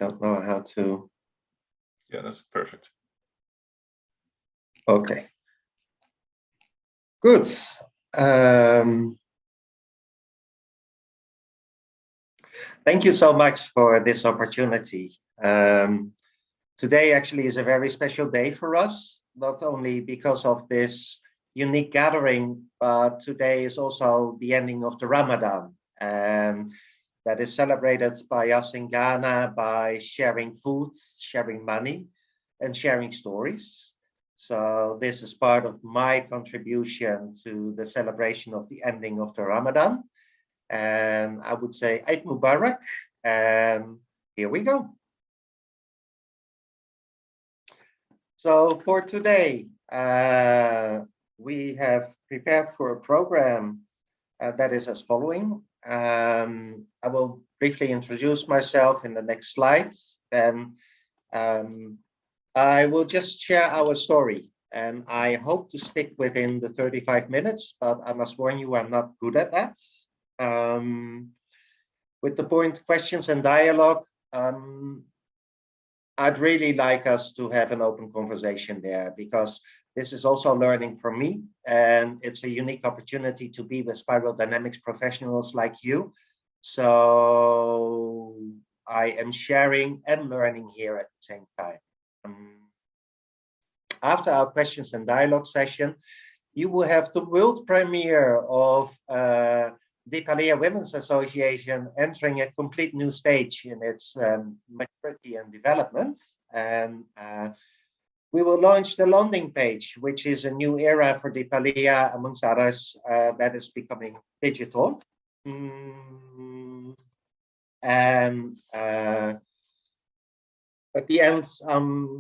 don't know how to. Yeah, that's perfect. Okay. Good. Thank you so much for this opportunity. Today actually is a very special day for us, not only because of this unique gathering, but today is also the ending of the Ramadan. And that is celebrated by us in Ghana by sharing food, sharing money, and sharing stories. So this is part of my contribution to the celebration of the ending of the Ramadan. And I would say Eid Mubarak, and here we go. So for today, we have prepared for a program that is as following. I will briefly introduce myself in the next slides, and I will just share our story. And I hope to stick within the 35 minutes, but I must warn you, I'm not good at that. With the point questions and dialogue, I'd really like us to have an open conversation there, because this is also learning for me, and it's a unique opportunity to be with spiral dynamics professionals like you. So I am sharing and learning here at the same time. After our questions and dialogue session, you will have the world premiere of Dipaliya Women's Association entering a complete new stage in its maturity and development. And we will launch the landing page, which is a new era for Dipaliya, amongst others, that is becoming digital. And at the end,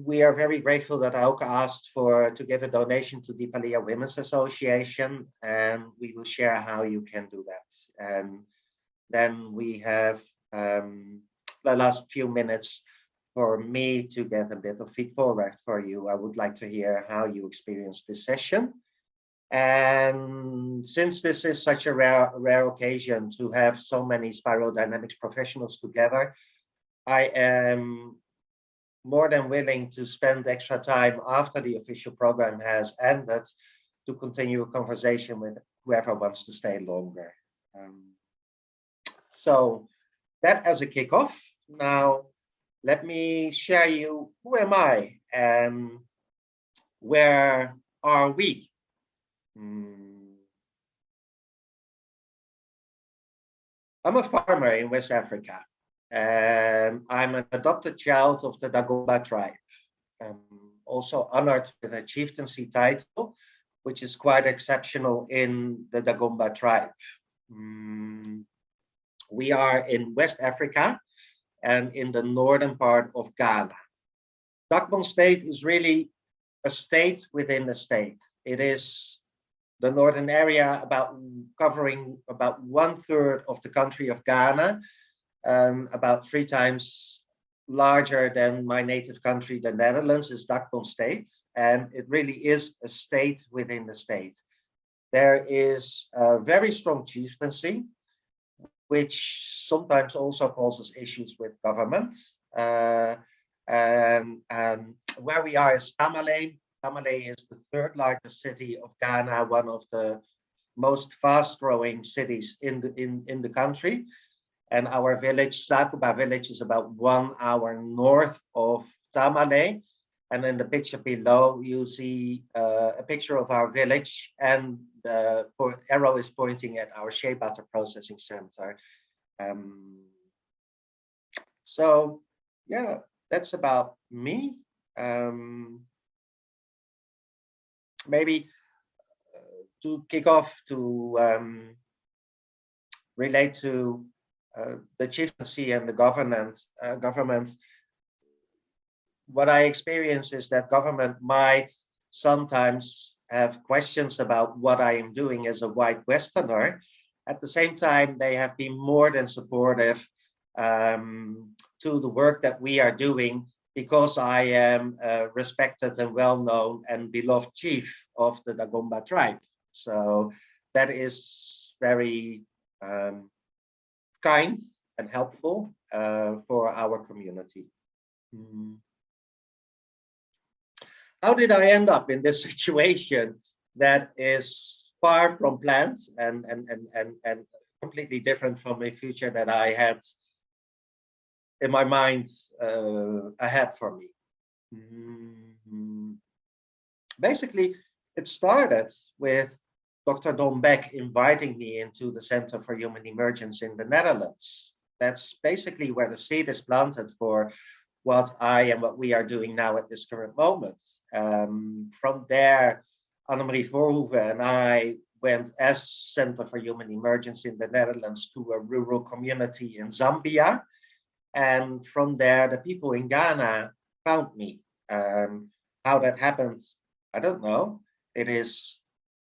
we are very grateful that Auke asked to give a donation to Dipaliya Women's Association, and we will share how you can do that. And then we have the last few minutes for me to get a bit of feed forward for you. I would like to hear how you experienced this session. And since this is such a rare occasion to have so many spiral dynamics professionals together, I am more than willing to spend extra time after the official program has ended to continue a conversation with whoever wants to stay longer. So that as a kickoff. Now, let me share you, who am I and where are we? I'm a farmer in West Africa. And I'm an adopted child of the Dagomba tribe. Also honored with a chieftaincy title, which is quite exceptional in the Dagomba tribe. We are in West Africa and in the northern part of Ghana. Dagbon State is really a state within a state. It is the northern area covering about 1/3 of the country of Ghana, about 3 times larger than my native country, the Netherlands, is Dagbon State, and it really is a state within the state. There is a very strong chieftaincy, which sometimes also causes issues with governments. And where we are is Tamale. Tamale is the 3rd largest city of Ghana, one of the most fast-growing cities in the country. And our village, Zakuba village, is about 1 hour north of Tamale. And in the picture below, you see a picture of our village, and the arrow is pointing at our Shea Butter processing center. So, yeah, that's about me. Maybe to kick off, to relate to the chieftaincy and the government, what I experience is that government might sometimes have questions about what I am doing as a white Westerner. At the same time, they have been more than supportive to the work that we are doing, because I am a respected and well-known and beloved chief of the Dagomba tribe. So that is very kind and helpful. for our community. How did I end up in this situation that is far from planned and completely different from a future that I had in my mind ahead for me? Basically, it started with Dr. Don Beck inviting me into the Center for Human Emergence in the Netherlands. That's basically where the seed is planted for what I and what we are doing now at this current moment. From there, Annemarie Voorhoeven and I went as Center for Human Emergence in the Netherlands to a rural community in Zambia. And from there, the people in Ghana found me. How that happened, I don't know. It is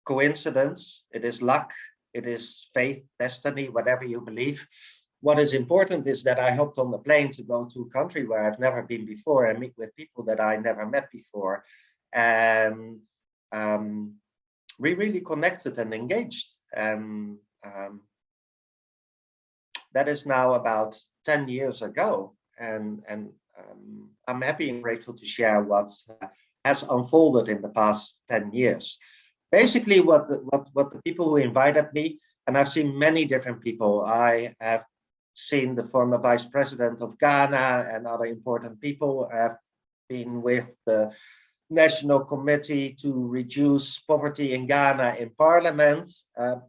coincidence, it is luck, it is faith, destiny, whatever you believe. What is important is that I hopped on the plane to go to a country where I've never been before and meet with people that I never met before. And we really connected and engaged. And that is now about 10 years ago. And I'm happy and grateful to share what has unfolded in the past 10 years. Basically, what the people who invited me, and I've seen many different people. I have seen the former vice president of Ghana and other important people. I've been with the National Committee to Reduce Poverty in Ghana in Parliament.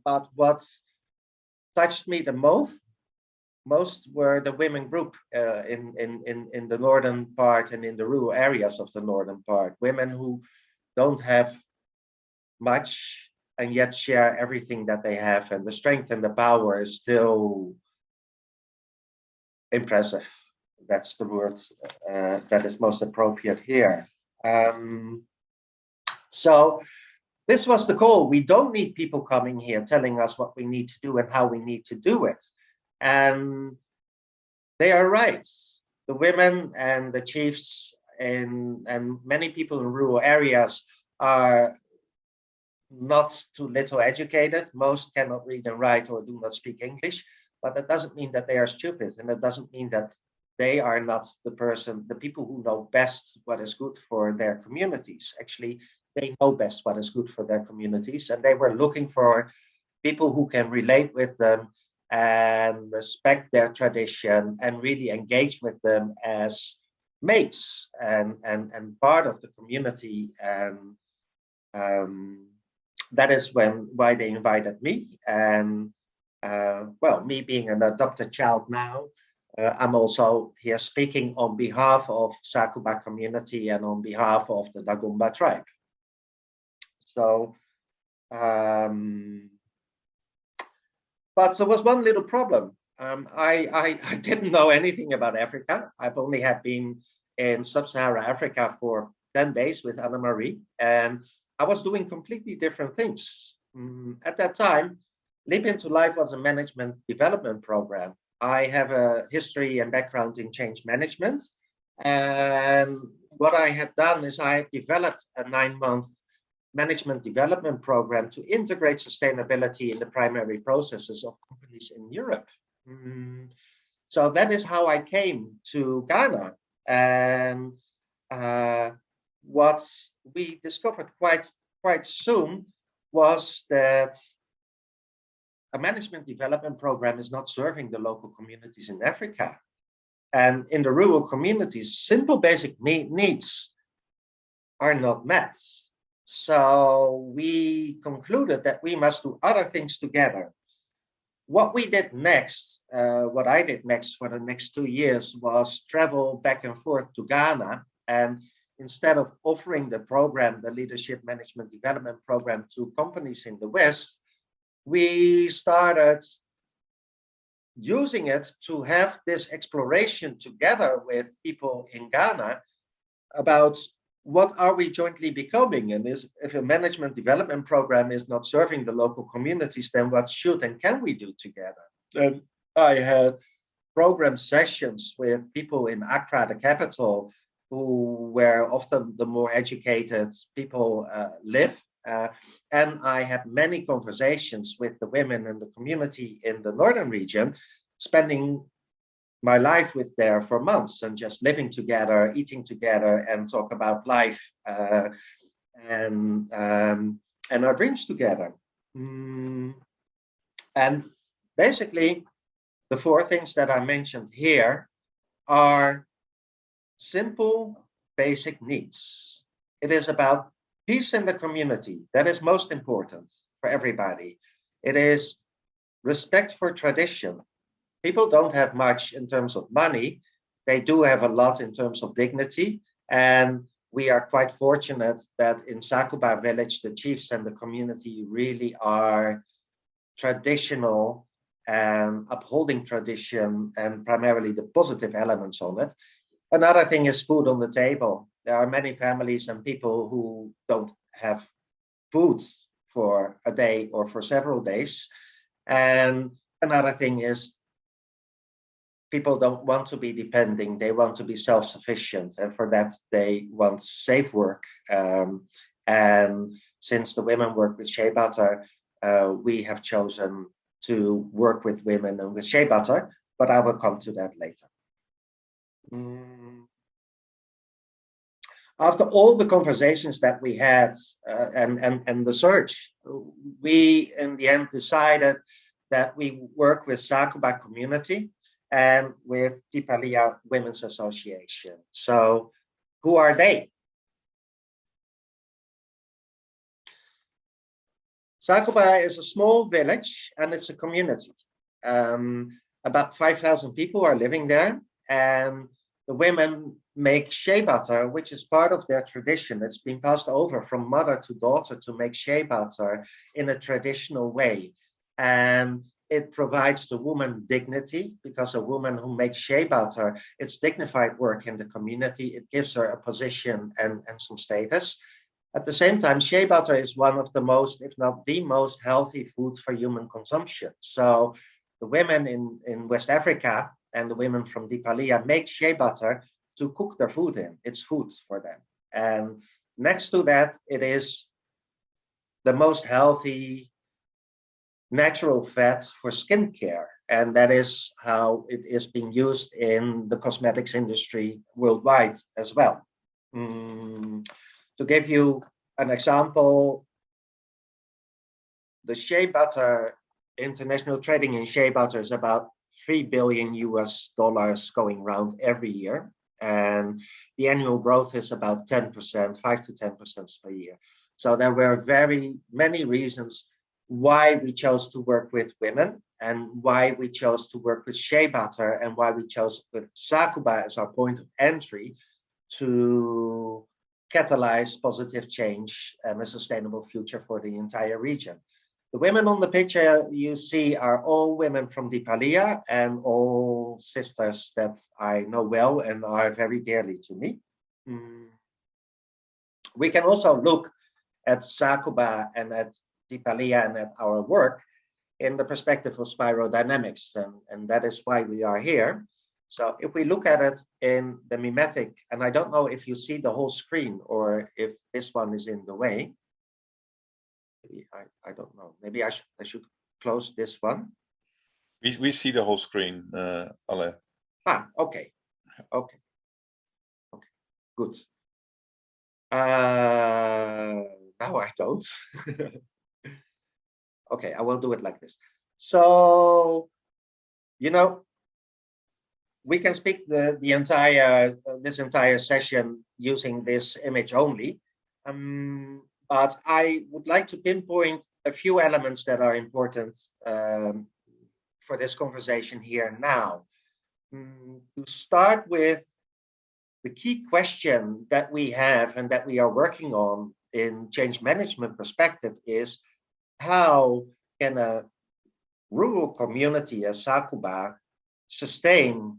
But what touched me the most were the women group in the northern part and in the rural areas of the northern part. Women who don't have much and yet share everything that they have, and the strength and the power is still impressive. That's the word that is most appropriate here. So this was the call. We don't need people coming here telling us what we need to do and how we need to do it. And they are right. The women and the chiefs and many people in rural areas are not too little educated. Most cannot read and write or do not speak English, but that doesn't mean that they are stupid, and it doesn't mean that they are not the people who know best what is good for their communities. Actually, they know best what is good for their communities, and they were looking for people who can relate with them and respect their tradition and really engage with them as mates and part of the community. And that is why they invited me. And well, me being an adopted child now, I'm also here speaking on behalf of Sakuba community and on behalf of the Dagomba tribe. So, but there was one little problem. I didn't know anything about Africa. I've only had been in Sub-Saharan Africa for 10 days with Annemarie, and I was doing completely different things. At that time, Leap Into Life was a management development program. I have a history and background in change management. And what I had done is I had developed a 9-month management development program to integrate sustainability in the primary processes of companies in Europe. So that is how I came to Ghana. And what we discovered quite soon was that a management development program is not serving the local communities in Africa. And in the rural communities, simple basic needs are not met. So we concluded that we must do other things together. What we did next, what I did next for the next 2 years, was travel back and forth to Ghana. And instead of offering the program, the Leadership Management Development Program, to companies in the West, we started using it to have this exploration together with people in Ghana about what are we jointly becoming, and if a management development program is not serving the local communities, then what should and can we do together? And I had program sessions with people in Accra, the capital, who where often the more educated people live. And I had many conversations with the women in the community in the northern region, spending my life with there for months and just living together, eating together, and talk about life and our dreams together. And basically, the four things that I mentioned here are simple, basic needs. It is about peace in the community. That is most important for everybody. It is respect for tradition. People don't have much in terms of money. They do have a lot in terms of dignity. And we are quite fortunate that in Sakuba village, the chiefs and the community really are traditional and upholding tradition and primarily the positive elements on it. Another thing is food on the table. There are many families and people who don't have food for a day or for several days. And another thing is people don't want to be depending. They want to be self-sufficient. And for that, they want safe work. And since the women work with Shea Butter, we have chosen to work with women and with Shea Butter, but I will come to that later. After all the conversations that we had and the search, we in the end decided that we work with Sakuba community and with Dipaliya Women's Association. So who are they? Sakuba is a small village and it's a community. About 5,000 people are living there, and the women make shea butter, which is part of their tradition. It's been passed over from mother to daughter to make shea butter in a traditional way. And it provides the woman dignity, because a woman who makes shea butter, it's dignified work in the community. It gives her a position and some status. At the same time, shea butter is one of the most, if not the most healthy food for human consumption. So the women in West Africa and the women from Dipaliya make shea butter to cook their food in. It's food for them. And next to that, it is the most healthy natural fat for skincare. And that is how it is being used in the cosmetics industry worldwide as well. To give you an example, the shea butter, international trading in shea butter is about $3 billion going around every year. And the annual growth is about 10%, 5 to 10% per year. So there were very many reasons why we chose to work with women and why we chose to work with shea butter and why we chose with Sakuba as our point of entry to catalyze positive change and a sustainable future for the entire region. The women on the picture you see are all women from Dipaliya and all sisters that I know well and are very dearly to me. We can also look at Sakuba and at Dipaliya and at our work in the perspective of spirodynamics, and that is why we are here. So if we look at it in the mimetic, and I don't know if you see the whole screen or if this one is in the way. I don't know. Maybe I should close this one. We see the whole screen, Alain. Okay. Good. Now I don't. Okay, I will do it like this. So, we can speak the entire this entire session using this image only. But I would like to pinpoint a few elements that are important for this conversation here now. To start with, the key question that we have and that we are working on in change management perspective is, how can a rural community as Sakuba sustain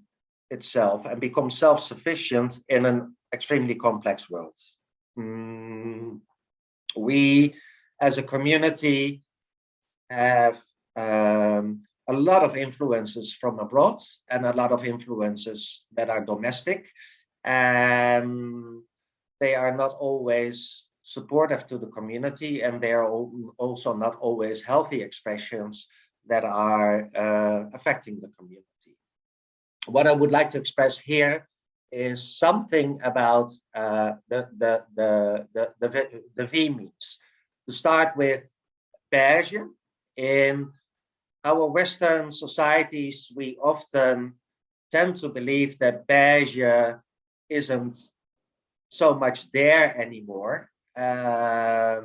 itself and become self-sufficient in an extremely complex world? We, as a community, have a lot of influences from abroad and a lot of influences that are domestic, and they are not always supportive to the community, and they are also not always healthy expressions that are affecting the community. what I would like to express here is something about the V means. To start with beige, in our Western societies, we often tend to believe that beige isn't so much there anymore. I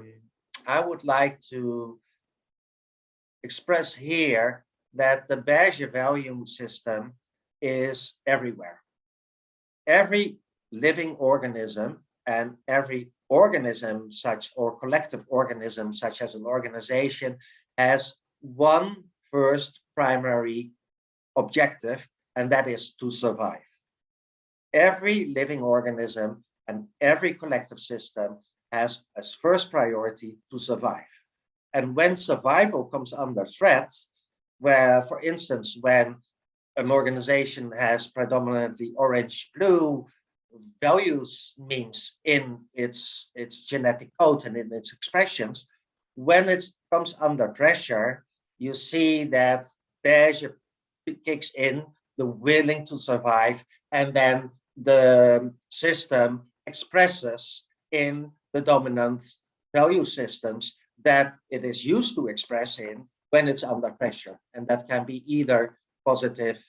would like to express here that the beige value system is everywhere. Every living organism and every organism such or collective organism such as an organization has one first primary objective, and that is to survive. Every living organism and every collective system has as first priority to survive. And when survival comes under threat, where, for instance, when an organization has predominantly orange-blue values means in its genetic code and in its expressions, when it comes under pressure, you see that beige kicks in, the willing to survive, and then the system expresses in the dominant value systems that it is used to express in when it's under pressure. And that can be either positive,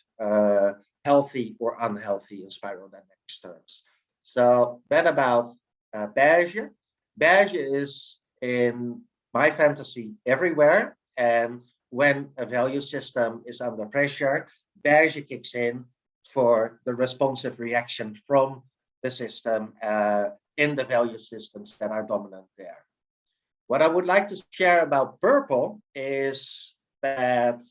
healthy, or unhealthy in spiral dynamics terms. So that about beige. Beige is in my fantasy everywhere. And when a value system is under pressure, beige kicks in for the responsive reaction from the system in the value systems that are dominant there. What I would like to share about purple is that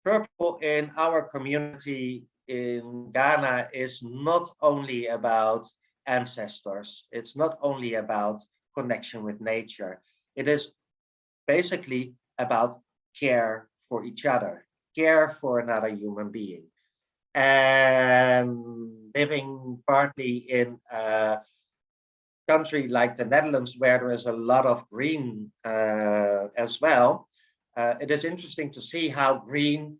purple in our community in Ghana is not only about ancestors, it's not only about connection with nature, it is basically about care for each other, care for another human being. And living partly in a country like the Netherlands, where there is a lot of green as well, it is interesting to see how green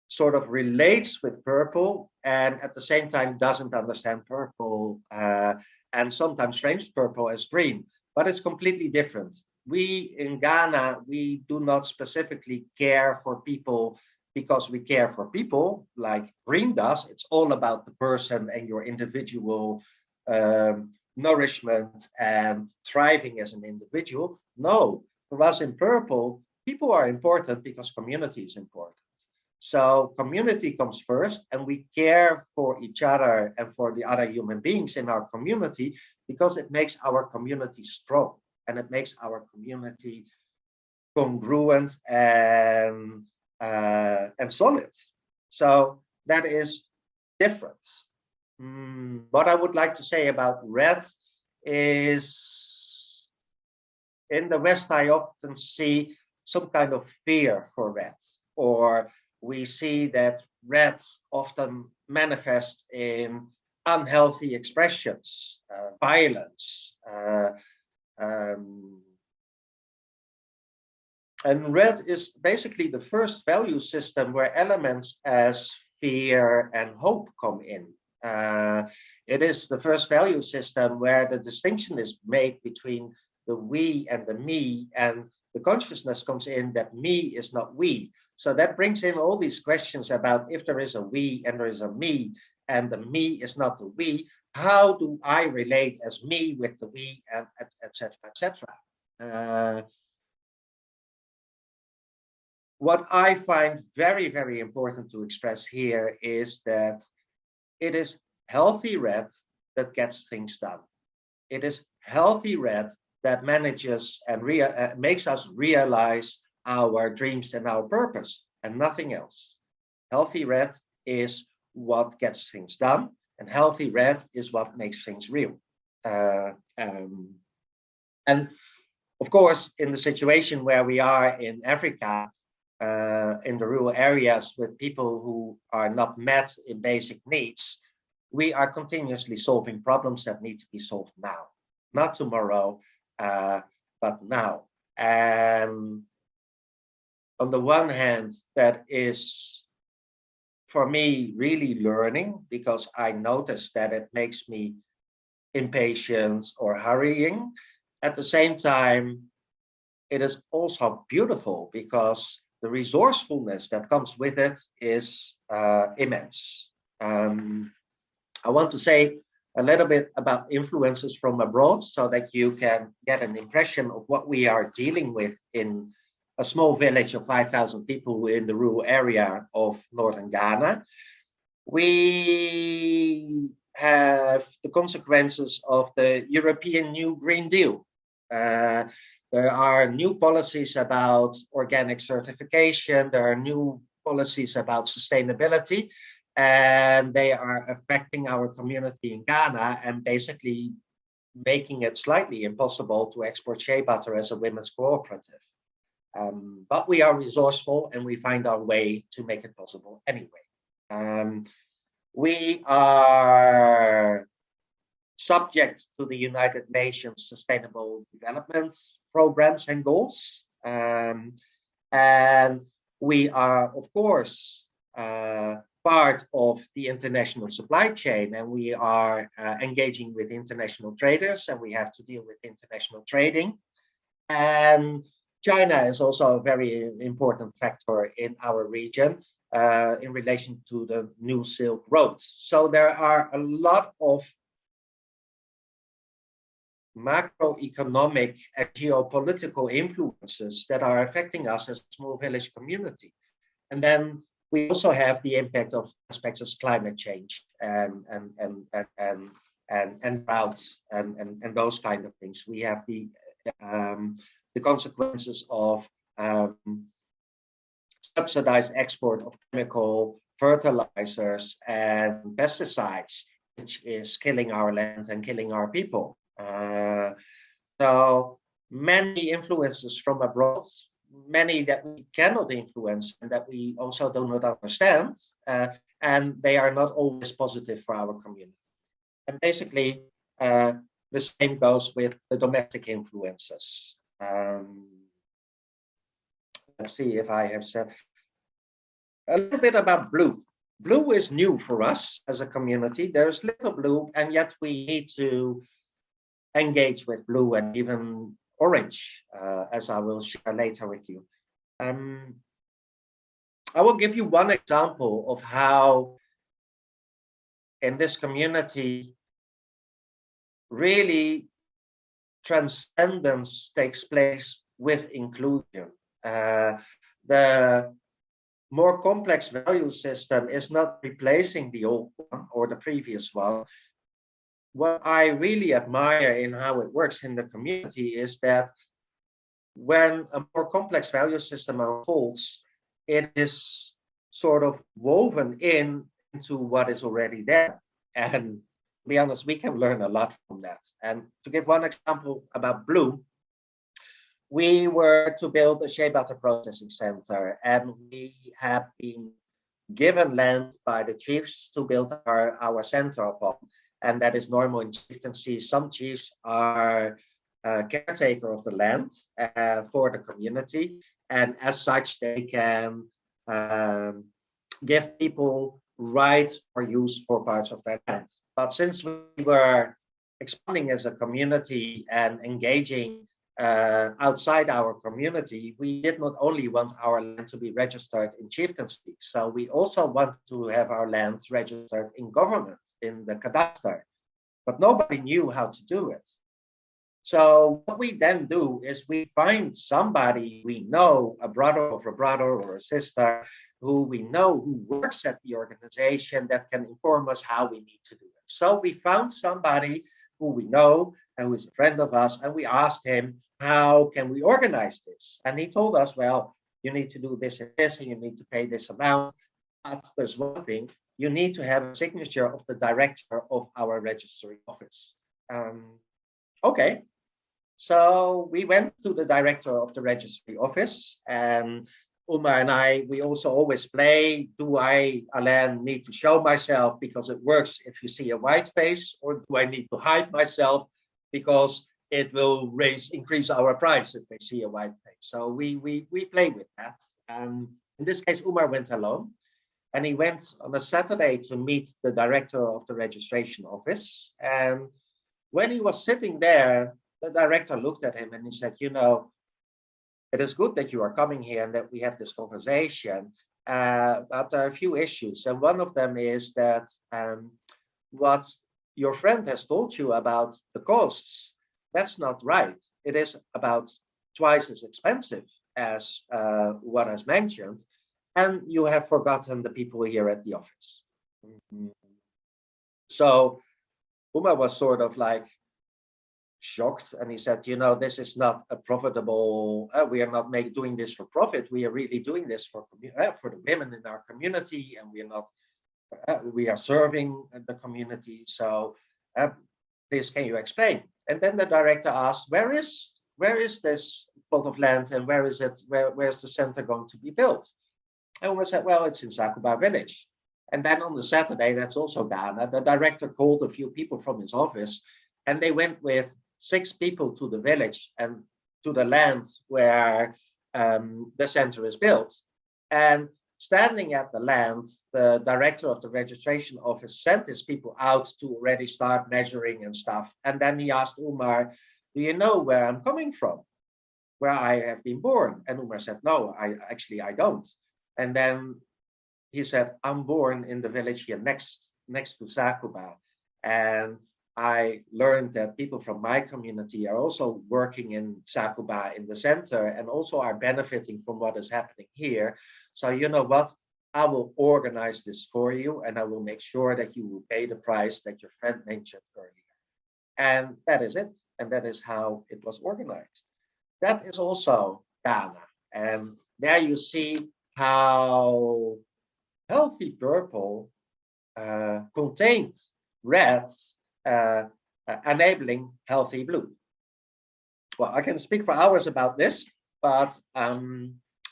sort of relates with purple and at the same time doesn't understand purple and sometimes frames purple as green, but it's completely different. We in Ghana, we do not specifically care for people because we care for people like green does. It's all about the person and your individual nourishment and thriving as an individual. No, for us in purple, people are important because community is important. So community comes first, and we care for each other and for the other human beings in our community because it makes our community strong and it makes our community congruent and solid. So that is different. What I would like to say about red is in the West, I often see some kind of fear for red, or we see that reds often manifest in unhealthy expressions, violence. And red is basically the first value system where elements as fear and hope come in. It is the first value system where the distinction is made between the we and the me, and the consciousness comes in that me is not we. So that brings in all these questions about if there is a we and there is a me, and the me is not the we, how do I relate as me with the we, and etc., etc. What I find very, very important to express here is that it is healthy red that gets things done. It is healthy red that manages and makes us realize our dreams and our purpose, and nothing else. Healthy red is what gets things done, and healthy red is what makes things real. And of course, in the situation where we are in Africa, in the rural areas with people who are not met in basic needs, we are continuously solving problems that need to be solved now, not tomorrow, but now. And on the one hand, that is for me really learning, because I noticed that it makes me impatient or hurrying. At the same time, it is also beautiful because the resourcefulness that comes with it is immense. I want to say a little bit about influences from abroad so that you can get an impression of what we are dealing with in a small village of 5,000 people in the rural area of northern Ghana. We have the consequences of the European New Green Deal. There are new policies about organic certification. There are new policies about sustainability, and they are affecting our community in Ghana and basically making it slightly impossible to export shea butter as a women's cooperative. But we are resourceful and we find our way to make it possible anyway. We are subject to the United Nations Sustainable Development Programs and goals. And we are, of course, part of the international supply chain, and we are engaging with international traders, and we have to deal with international trading. And China is also a very important factor in our region in relation to the New Silk Road. So there are a lot of macroeconomic and geopolitical influences that are affecting us as a small village community. And then we also have the impact of aspects of climate change and droughts and those kind of things. We have the consequences of subsidized export of chemical fertilizers and pesticides, which is killing our land and killing our people. So many influences from abroad, many that we cannot influence and that we also do not understand, and they are not always positive for our community. And basically, the same goes with the domestic influences. Let's see if I have said a little bit about blue. Blue is new for us as a community. There's little blue, and yet we need to engage with blue and even orange, as I will share later with you. I will give you one example of how in this community really transcendence takes place with inclusion. The more complex value system is not replacing the old one or the previous one. What I really admire in how it works in the community is that when a more complex value system unfolds, it is sort of woven into what is already there. And to be honest, we can learn a lot from that. And to give one example about blue, we were to build a shea butter processing center, and we have been given land by the chiefs to build our center upon. And that is normal in chieftaincy. Some chiefs are caretaker of the land for the community, and as such, they can give people right or use for parts of their land. But since we were expanding as a community and engaging outside our community, we did not only want our land to be registered in chieftaincy, so we also want to have our land registered in government, in the cadastre. But nobody knew how to do it. So what we then do is we find somebody we know, a brother of a brother or a sister, who we know who works at the organization that can inform us how we need to do it. So we found somebody who we know and who is a friend of us, and we asked him, how can we organize this? And he told us, well, you need to do this and this, and you need to pay this amount. But there's one thing, you need to have a signature of the director of our registry office. Okay. So we went to the director of the registry office, and Uma and I, we also always play, do I, Alain, need to show myself because it works if you see a white face, or do I need to hide myself because it will increase our price if they see a white face? So we play with that. In this case, Umar went alone. And he went on a Saturday to meet the director of the registration office. And when he was sitting there, the director looked at him and he said, you know, it is good that you are coming here and that we have this conversation, but there are a few issues. And one of them is that what your friend has told you about the costs, that's not right. It is about twice as expensive as what is mentioned. And you have forgotten the people here at the office. So Umar was sort of like shocked, and he said, you know, this is not a profitable, we are not doing this for profit. We are really doing this for the women in our community, and we are not, we are serving the community. So please, can you explain? And then the director asked, where is this plot of land, and where's the center going to be built? And Umar said, well, it's in Sakuba village. And then on the Saturday, that's also Ghana, the director called a few people from his office, and they went with 6 people to the village and to the land where the center is built. And standing at the land, the director of the registration office sent his people out to already start measuring and stuff. And then he asked Umar, do you know where I'm coming from, where I have been born? And Umar said, no, I don't. And then he said, I'm born in the village here next to Sakuba. And I learned that people from my community are also working in Sakuba in the center and also are benefiting from what is happening here. So you know what? I will organize this for you, and I will make sure that you will pay the price that your friend mentioned earlier. And that is it. And that is how it was organized. That is also Ghana. And there you see how healthy purple contains red, enabling healthy blue. Well, I can speak for hours about this, but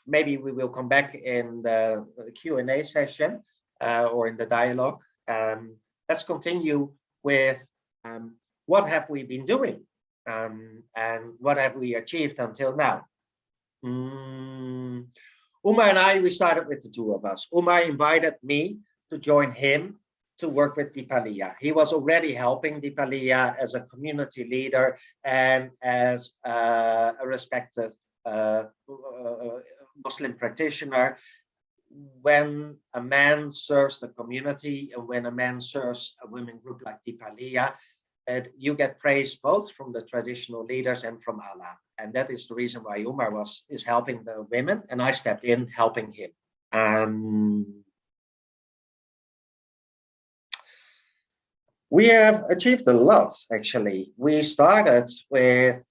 maybe we will come back in the Q&A session or in the dialogue. Let's continue with what have we been doing and what have we achieved until now. Umar and I, we started with the 2 of us. Umar invited me to join him to work with Dipaliya. He was already helping Dipaliya as a community leader and as a respected Muslim practitioner. When a man serves the community and when a man serves a women group like Dipaliya, you get praise both from the traditional leaders and from Allah. And that is the reason why Umar is helping the women, and I stepped in helping him. We have achieved a lot, actually. We started with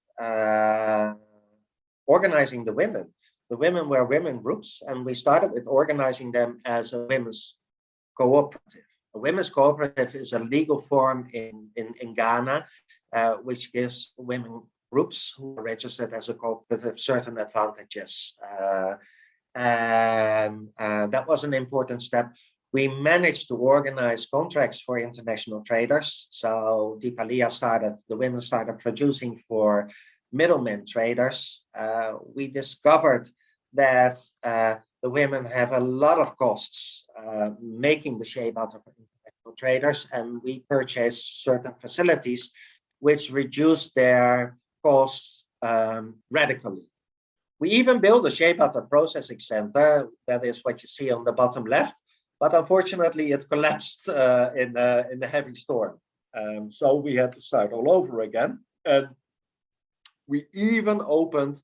organizing the women. The women were women groups, and we started with organizing them as a women's cooperative. A women's cooperative is a legal form in Ghana, which gives women groups who are registered as a cooperative certain advantages. And that was an important step. We managed to organize contracts for international traders. So Dipaliya the women started producing for middlemen traders. We discovered that the women have a lot of costs making the Shea Butter for international traders, and we purchased certain facilities which reduced their costs radically. We even built a Shea Butter processing center. That is what you see on the bottom left. But unfortunately, it collapsed in a heavy storm. So we had to start all over again. And we even opened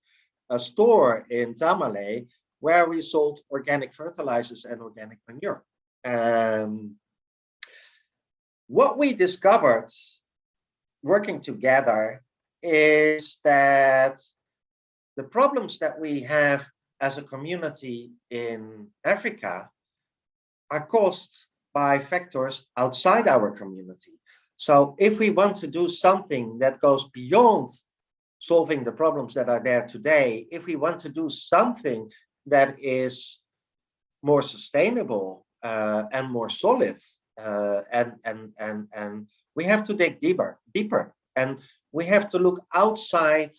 a store in Tamale where we sold organic fertilizers and organic manure. What we discovered working together is that the problems that we have as a community in Africa are caused by factors outside our community. So if we want to do something that goes beyond solving the problems that are there today, if we want to do something that is more sustainable and more solid, and we have to dig deeper, and we have to look outside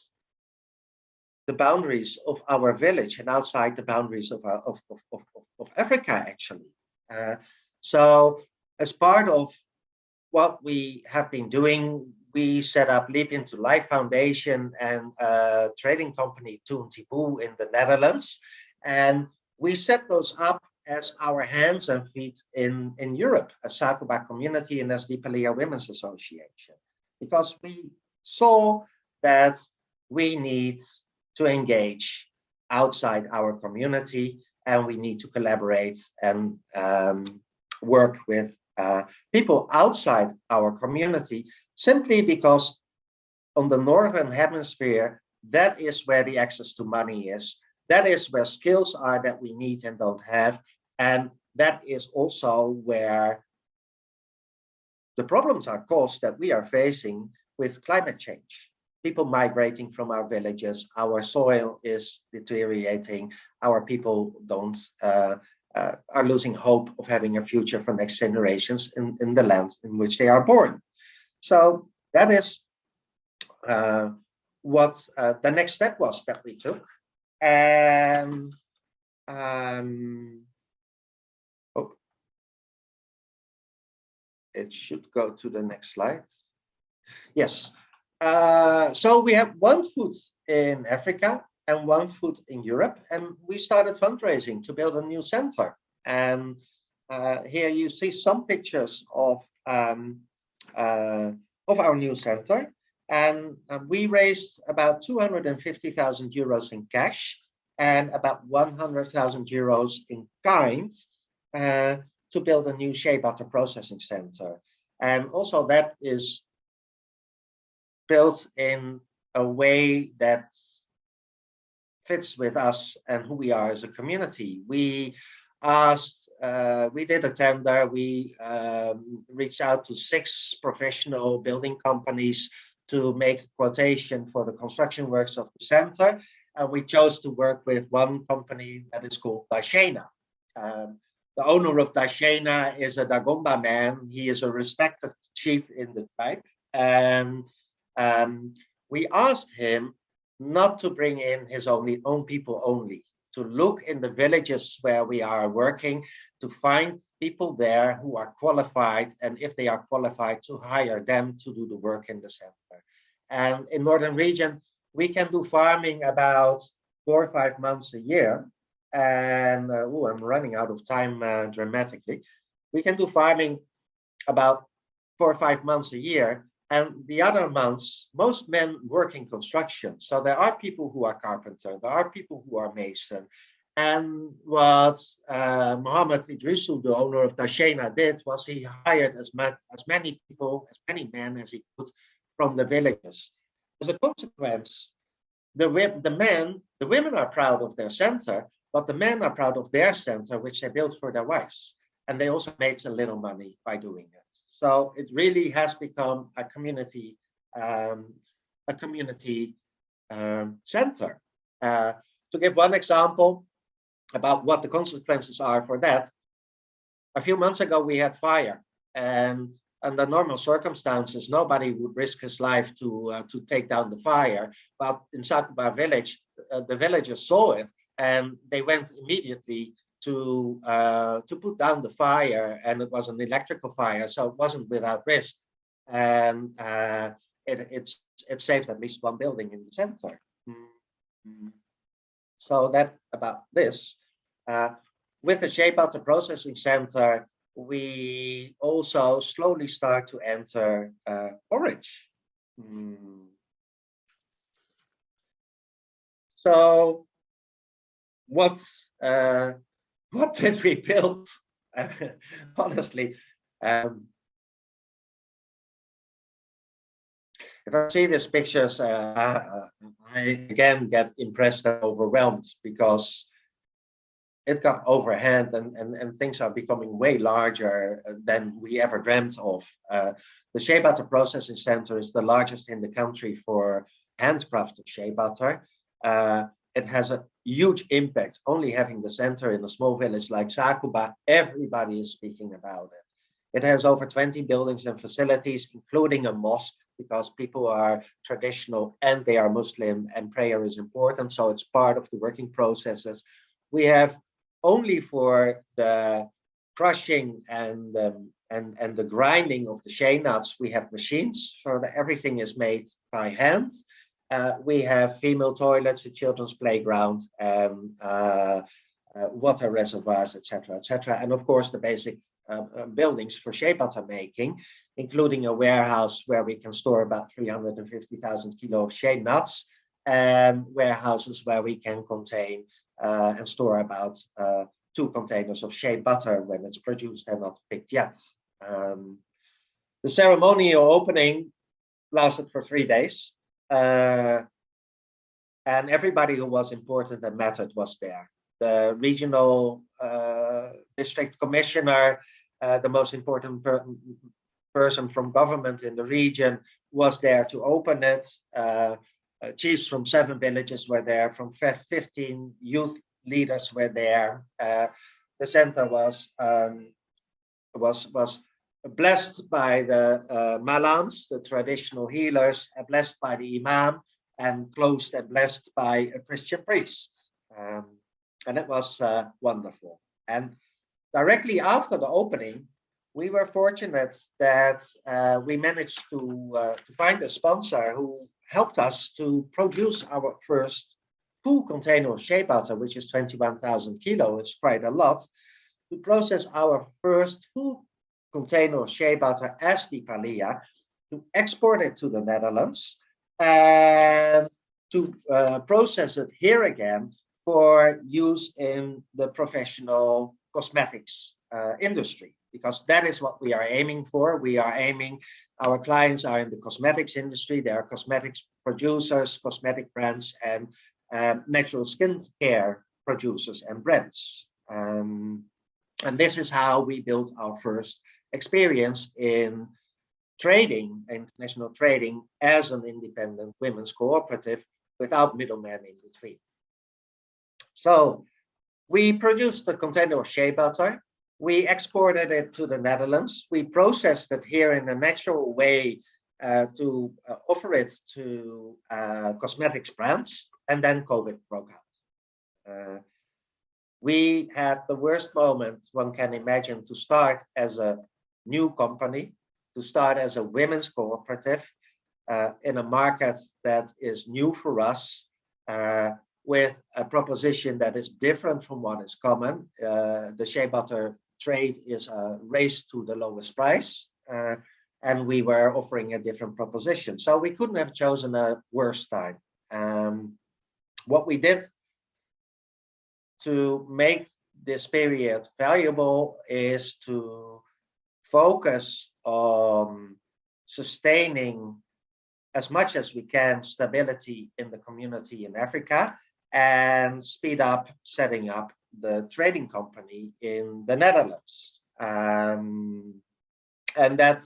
the boundaries of our village and outside the boundaries of Africa, actually. So as part of what we have been doing, we set up Leap into Life Foundation and a trading company, Toen Tiboe, in the Netherlands. And we set those up as our hands and feet in Europe, as Sakuba Community and as Dipaliya Women's Association, because we saw that we need to engage outside our community, and we need to collaborate and work with people outside our community, simply because on the Northern Hemisphere, that is where the access to money is. That is where skills are that we need and don't have. And that is also where the problems are caused that we are facing with climate change. People migrating from our villages, our soil is deteriorating, our people are losing hope of having a future for next generations in the land in which they are born. So that is what the next step was that we took. And it should go to the next slide. Yes. So we have 1 foot in Africa and 1 foot in Europe, and we started fundraising to build a new center. And here you see some pictures of our new center. And we raised about 250,000 euros in cash and about 100,000 euros in kind to build a new shea butter processing center. And also that is built in a way that fits with us and who we are as a community. We did a tender, we reached out to 6 professional building companies to make a quotation for the construction works of the center. And we chose to work with one company that is called Dashena. The owner of Dashena is a Dagomba man. He is a respected chief in the tribe. And we asked him not to bring in his own people only, to look in the villages where we are working, to find people there who are qualified, and if they are qualified, to hire them to do the work in the center. And in Northern Region, we can do farming about 4 or 5 months a year. And I'm running out of time dramatically. We can do farming about 4 or 5 months a year. And the other months, most men work in construction. So there are people who are carpenter, there are people who are mason. And what Mohammed Idrisu, the owner of Dashena, did was he hired as many people, as many men as he could from the villages. As a consequence, the women are proud of their center, but the men are proud of their center, which they built for their wives. And they also made a little money by doing it. So it really has become a community center. To give one example about what the consequences are for that, a few months ago we had fire, and under normal circumstances nobody would risk his life to take down the fire. But in Sakuba village, the villagers saw it, and they went immediately to put down the fire, and it was an electrical fire, so it wasn't without risk, and it saved at least 1 building in the center. So that about this. With the Shea Butter Processing Center, we also slowly start to enter orange. So what did we build? Honestly, if I see these pictures, I again get impressed and overwhelmed, because it got overhand and things are becoming way larger than we ever dreamt of. The Shea Butter Processing Center is the largest in the country for handcrafted shea butter. It has a huge impact. Only having the center in a small village like Sakuba, everybody is speaking about it. It has over 20 buildings and facilities, including a mosque, because people are traditional and they are Muslim and prayer is important. So it's part of the working processes. We have only for the crushing and the grinding of the shea nuts, we have machines, so that everything is made by hand. We have female toilets, a children's playground, water reservoirs, etc., etc., and of course the basic buildings for shea butter making, including a warehouse where we can store about 350,000 kilos of shea nuts, and warehouses where we can contain and store about 2 containers of shea butter when it's produced and not picked yet. The ceremonial opening lasted for 3 days, and everybody who was important and mattered was there. The regional district commissioner, the most important person from government in the region, was there to open it. Chiefs from 7 villages were there, from 15 youth leaders were there. The center was blessed by the malams, the traditional healers, blessed by the imam, and closed and blessed by a Christian priest. And it was wonderful. And directly after the opening, we were fortunate that we managed to find a sponsor who helped us to produce our first full container of shea butter, which is 21,000 kilos. It's quite a lot. To process our first full container of shea butter as Dipaliya, to export it to the Netherlands, and to process it here again for use in the professional cosmetics industry, because that is what we are aiming for. Our clients are in the cosmetics industry. They are cosmetics producers, cosmetic brands, and natural skin care producers and brands. And this is how we built our first experience in trading, international trading, as an independent women's cooperative without middlemen in between. So we produced a container of shea butter. We exported it to the Netherlands. We processed it here in a natural way to offer it to cosmetics brands, and then COVID broke out. We had the worst moment one can imagine, to start as a new company, to start as a women's cooperative in a market that is new for us, with a proposition that is different from what is common. The shea butter trade is a race to the lowest price, and we were offering a different proposition. So we couldn't have chosen a worse time. What we did to make this period valuable is to focus on sustaining as much as we can stability in the community in Africa, and speed up setting up the trading company in the Netherlands. And that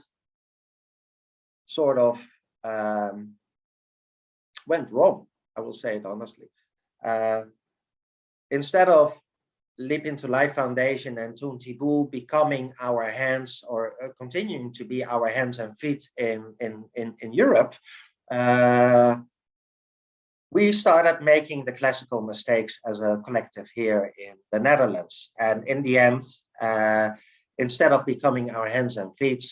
sort of went wrong, I will say it honestly. Instead of Leap into Life Foundation and Toon Tibu becoming our hands, or continuing to be our hands and feet in Europe, we started making the classical mistakes as a collective here in the Netherlands. And in the end, instead of becoming our hands and feet,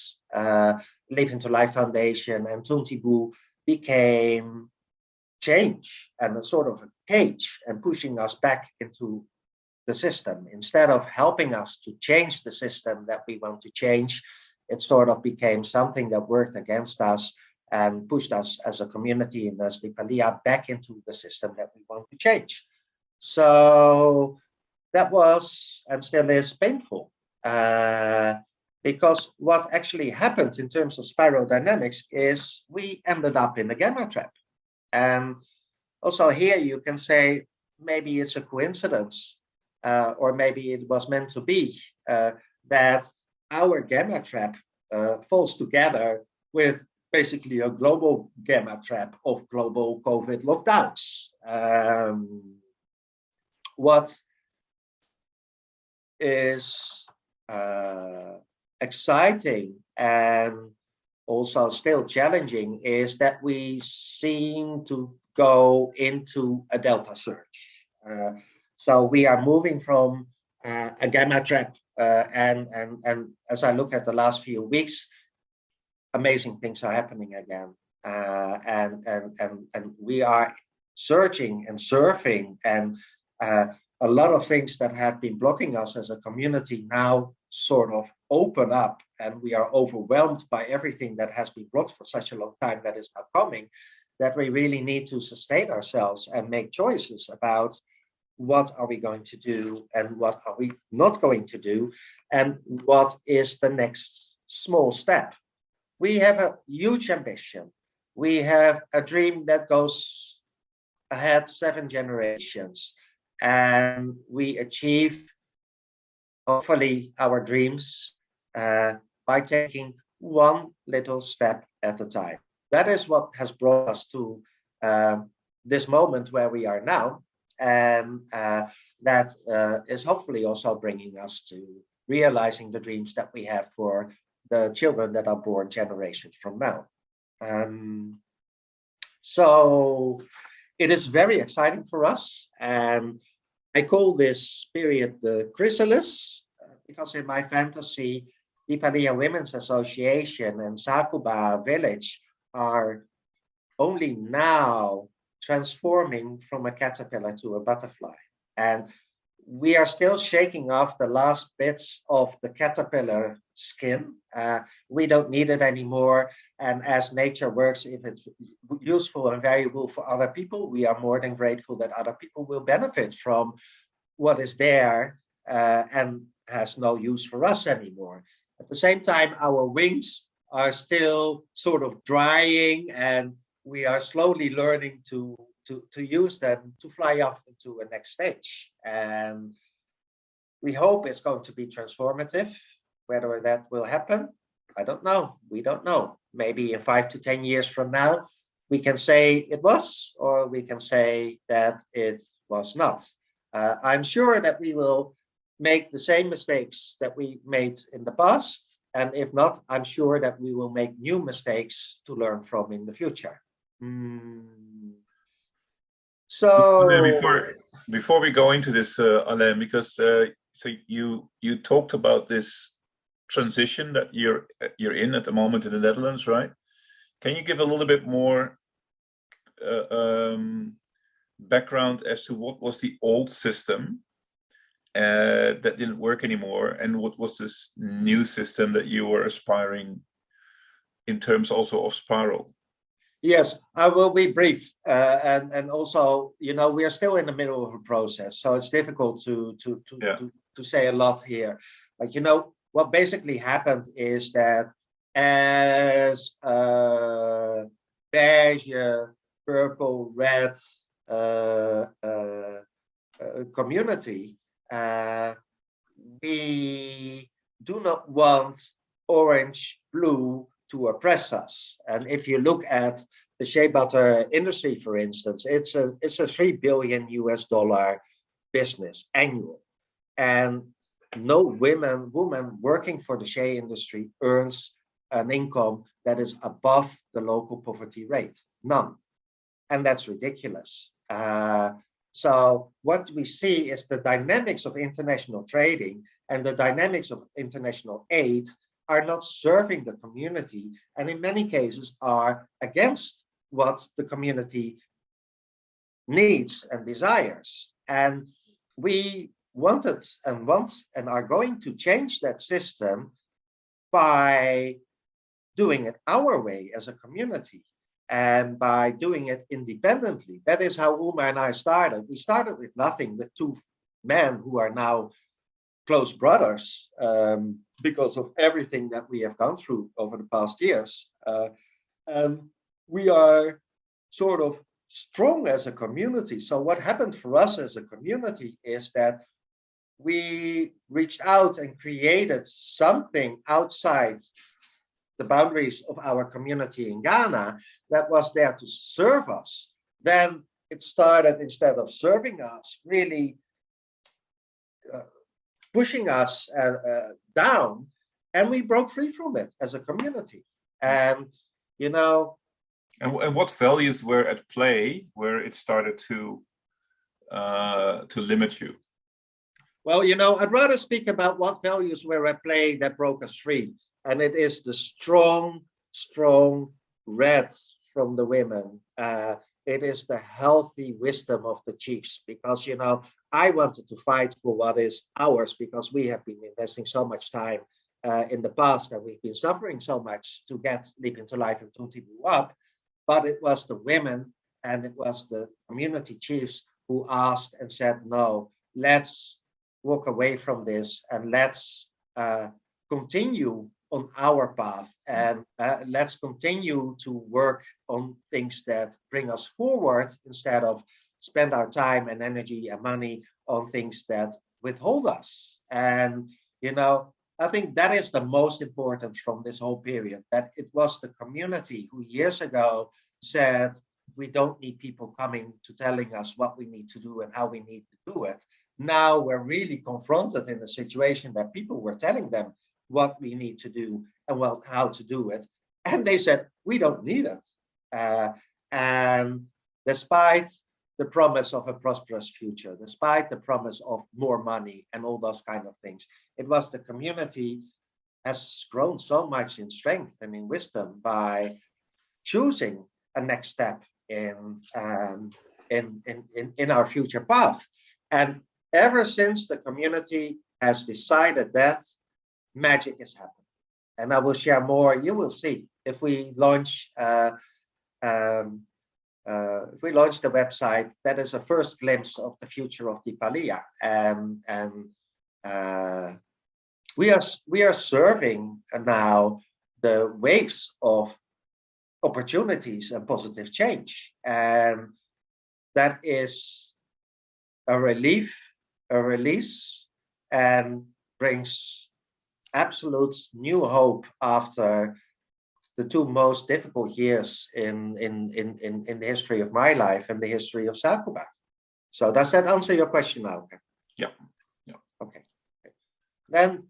Leap into Life Foundation and Toon Tibu became change and a sort of a cage, and pushing us back into the system. Instead of helping us to change the system that we want to change, it sort of became something that worked against us and pushed us as a community and as Dipaliya back into the system that we want to change. So that was, and still is, painful. Because what actually happened in terms of spiral dynamics is we ended up in the gamma trap. And also here you can say maybe it's a coincidence, or maybe it was meant to be, that our gamma trap falls together with basically a global gamma trap of global COVID lockdowns. What is exciting and also still challenging is that we seem to go into a delta surge. So we are moving from a gamma trap and as I look at the last few weeks, amazing things are happening again, and we are searching and surfing, and a lot of things that have been blocking us as a community now sort of open up, and we are overwhelmed by everything that has been blocked for such a long time that is now coming, that we really need to sustain ourselves and make choices about what are we going to do and what are we not going to do, and what is the next small step. We have a huge ambition. We have a dream that goes ahead 7 generations, and we achieve, hopefully, our dreams by taking one little step at a time. That is what has brought us to this moment where we are now, and that is hopefully also bringing us to realizing the dreams that we have for the children that are born generations from now. So it is very exciting for us, and I call this period the Chrysalis, because in my fantasy, Dipaliya Women's Association and Sakuba Village are only now transforming from a caterpillar to a butterfly. And we are still shaking off the last bits of the caterpillar skin. We don't need it anymore. And as nature works, if it's useful and valuable for other people, we are more than grateful that other people will benefit from what is there and has no use for us anymore. At the same time, our wings are still sort of drying, and we are slowly learning to use them to fly off into a next stage. And we hope it's going to be transformative. Whether that will happen, I don't know. We don't know. Maybe in 5 to 10 years from now, we can say it was, or we can say that it was not. I'm sure that we will make the same mistakes that we made in the past. And if not, I'm sure that we will make new mistakes to learn from in the future. So before we go into this, Alain, because so you talked about this transition that you're in at the moment in the Netherlands, right? Can you give a little bit more background as to what was the old system that didn't work anymore, and what was this new system that you were aspiring in terms also of Spiral? Yes, I will be brief, and also, we are still in the middle of a process, so it's difficult to say a lot here. But what basically happened is that as beige, purple, red community, we do not want orange, blue to oppress us. And if you look at the shea butter industry, for instance, it's a $3 billion business annual, and no woman working for the shea industry earns an income that is above the local poverty rate. None. And that's ridiculous. So what we see is the dynamics of international trading and the dynamics of international aid are not serving the community, and in many cases are against what the community needs and desires. And we wanted and want and are going to change that system by doing it our way as a community, and by doing it independently. That is how Uma and I started. We started with nothing, with 2 men who are now close brothers, because of everything that we have gone through over the past years. And we are sort of strong as a community. So what happened for us as a community is that we reached out and created something outside the boundaries of our community in Ghana that was there to serve us. Then it started, instead of serving us, really pushing us down, and we broke free from it as a community. And and what values were at play where it started to limit you? Well, I'd rather speak about what values were at play that broke us free. And it is the strong, strong red from the women. It is the healthy wisdom of the chiefs. Because, I wanted to fight for what is ours because we have been investing so much time in the past and we've been suffering so much to get Leap into Life and Tutti up. But it was the women and it was the community chiefs who asked and said, no, let's walk away from this and let's continue on our path and let's continue to work on things that bring us forward instead of spend our time and energy and money on things that withhold us. And, I think that is the most important from this whole period, that it was the community who years ago said, we don't need people coming to telling us what we need to do and how we need to do it. Now we're really confronted in a situation that people were telling them what we need to do and how to do it. And they said, we don't need it. And despite the promise of a prosperous future, despite the promise of more money and all those kind of things, it was the community has grown so much in strength and in wisdom by choosing a next step in our future path. And ever since the community has decided that, magic is happening. And I will share more. You will see if we launch the website. That is a first glimpse of the future of Dipaliya. And we are serving now the waves of opportunities and positive change, and that is a relief, a release, and brings absolute new hope after the two most difficult years in the history of my life and the history of Sakuba. So does that answer your question, Auke? Yeah. Okay. Then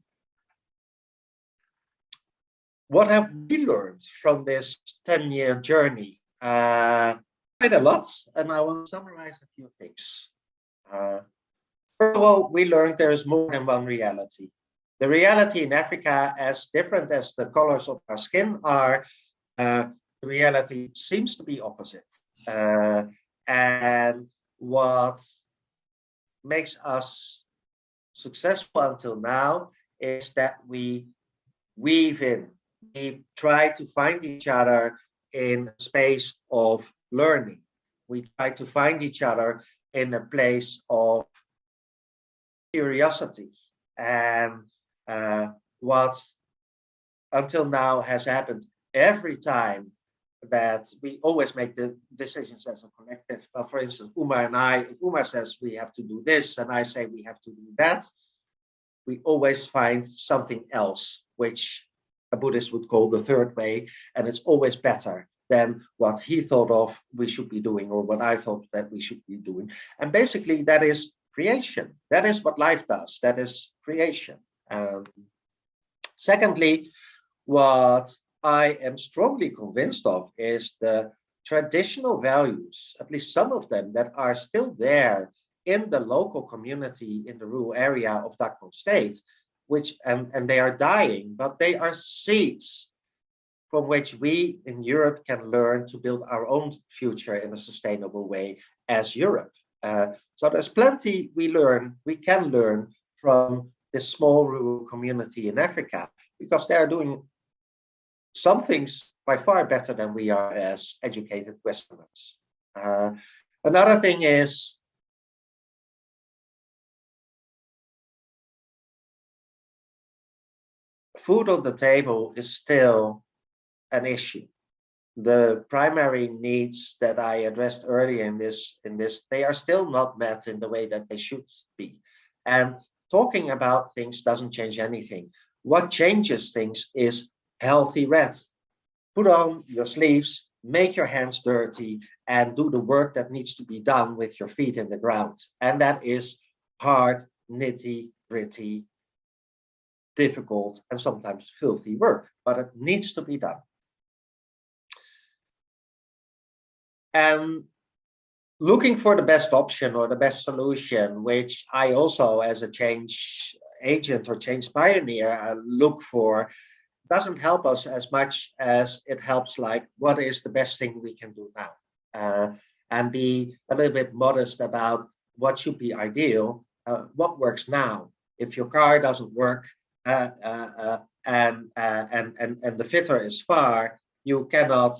what have we learned from this 10-year journey? Quite a lot, and I will summarize a few things. First of all, we learned there is more than one reality. The reality in Africa, as different as the colors of our skin are, the reality seems to be opposite. And what makes us successful until now is that we weave in. We try to find each other in a space of learning. We try to find each other in a place of curiosity. And what until now has happened every time that we always make the decisions as a collective. Well, for instance, Uma and I, if Uma says we have to do this and I say we have to do that, we always find something else, which a Buddhist would call the third way, and it's always better than what he thought of we should be doing or what I thought that we should be doing. And basically that is creation. That is what life does. That is creation. Secondly, what I am strongly convinced of is the traditional values, at least some of them, that are still there in the local community in the rural area of Dakbon State, which and they are dying, but they are seeds from which we in Europe can learn to build our own future in a sustainable way as Europe. So there's plenty we can learn from this small rural community in Africa, because they are doing some things by far better than we are as educated Westerners. Another thing is food on the table is still an issue. The primary needs that I addressed earlier in this, they are still not met in the way that they should be. And talking about things doesn't change anything. What changes things is healthy rest. Put on your sleeves, make your hands dirty, and do the work that needs to be done with your feet in the ground. And that is hard, nitty-gritty, difficult, and sometimes filthy work, but it needs to be done. And looking for the best option or the best solution, which I also, as a change agent or change pioneer, look for, doesn't help us as much as it helps, like, what is the best thing we can do now? And be a little bit modest about what should be ideal, what works now. If your car doesn't work and the fitter is far, you cannot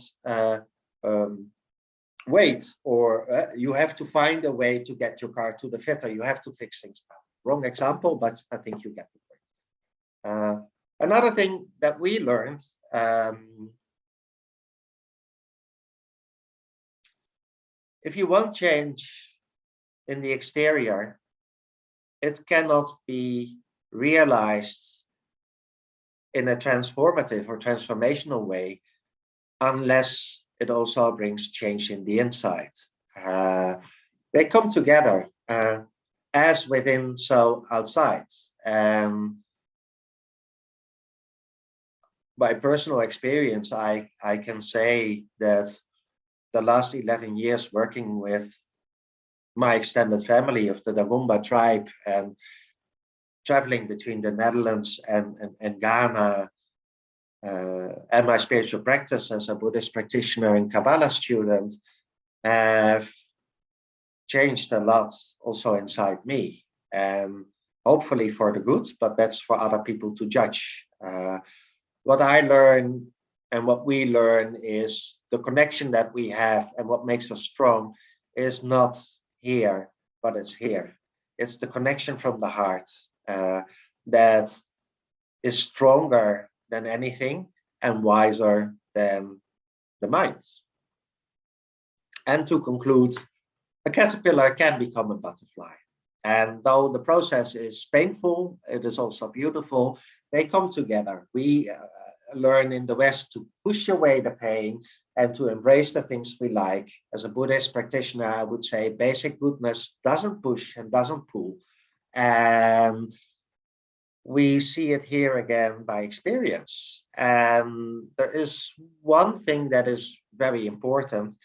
wait, or you have to find a way to get your car to the fitter. You have to fix things now. Wrong example, but I think you get the point. Another thing that we learned, if you want change in the exterior, it cannot be realized in a transformative or transformational way unless it also brings change in the inside. They come together as within, so outside. By personal experience, I can say that the last 11 years working with my extended family of the Dagomba tribe and traveling between the Netherlands and Ghana, and my spiritual practice as a Buddhist practitioner and Kabbalah student have changed a lot also inside me, and hopefully for the good, but that's for other people to judge. What I learn and what we learn is the connection that we have, and what makes us strong is not here, but it's here. It's the connection from the heart that is stronger than anything and wiser than the minds. And to conclude, a caterpillar can become a butterfly. And though the process is painful, it is also beautiful. They come together. We learn in the West to push away the pain and to embrace the things we like. As a Buddhist practitioner, I would say basic goodness doesn't push and doesn't pull. And we see it here again by experience. And there is one thing that is very important.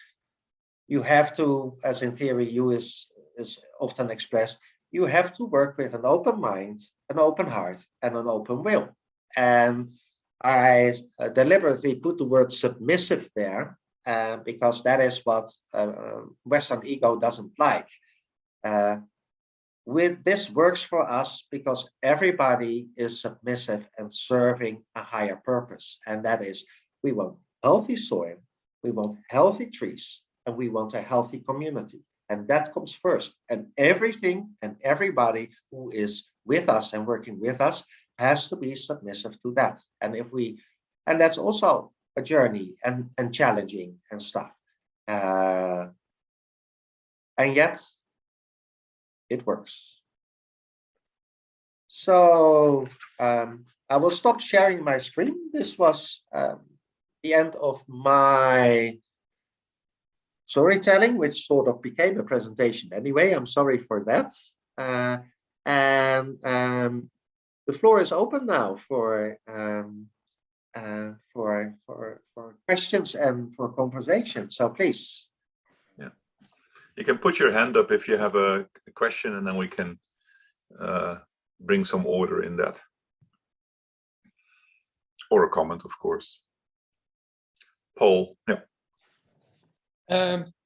You have to, as in theory, you is often expressed, you have to work with an open mind, an open heart, and an open will. And I deliberately put the word submissive there because that is what Western ego doesn't like. With this works for us because everybody is submissive and serving a higher purpose. And that is, we want healthy soil, we want healthy trees, and we want a healthy community. And that comes first. And everything and everybody who is with us and working with us has to be submissive to that. And that's also a journey and challenging and stuff. And yet it works. So I will stop sharing my screen. This was the end of my storytelling, which sort of became a presentation anyway. I'm sorry for that. And the floor is open now for questions and for conversation. So please. Yeah, you can put your hand up if you have a question, and then we can bring some order in that, or a comment, of course. Paul, yeah.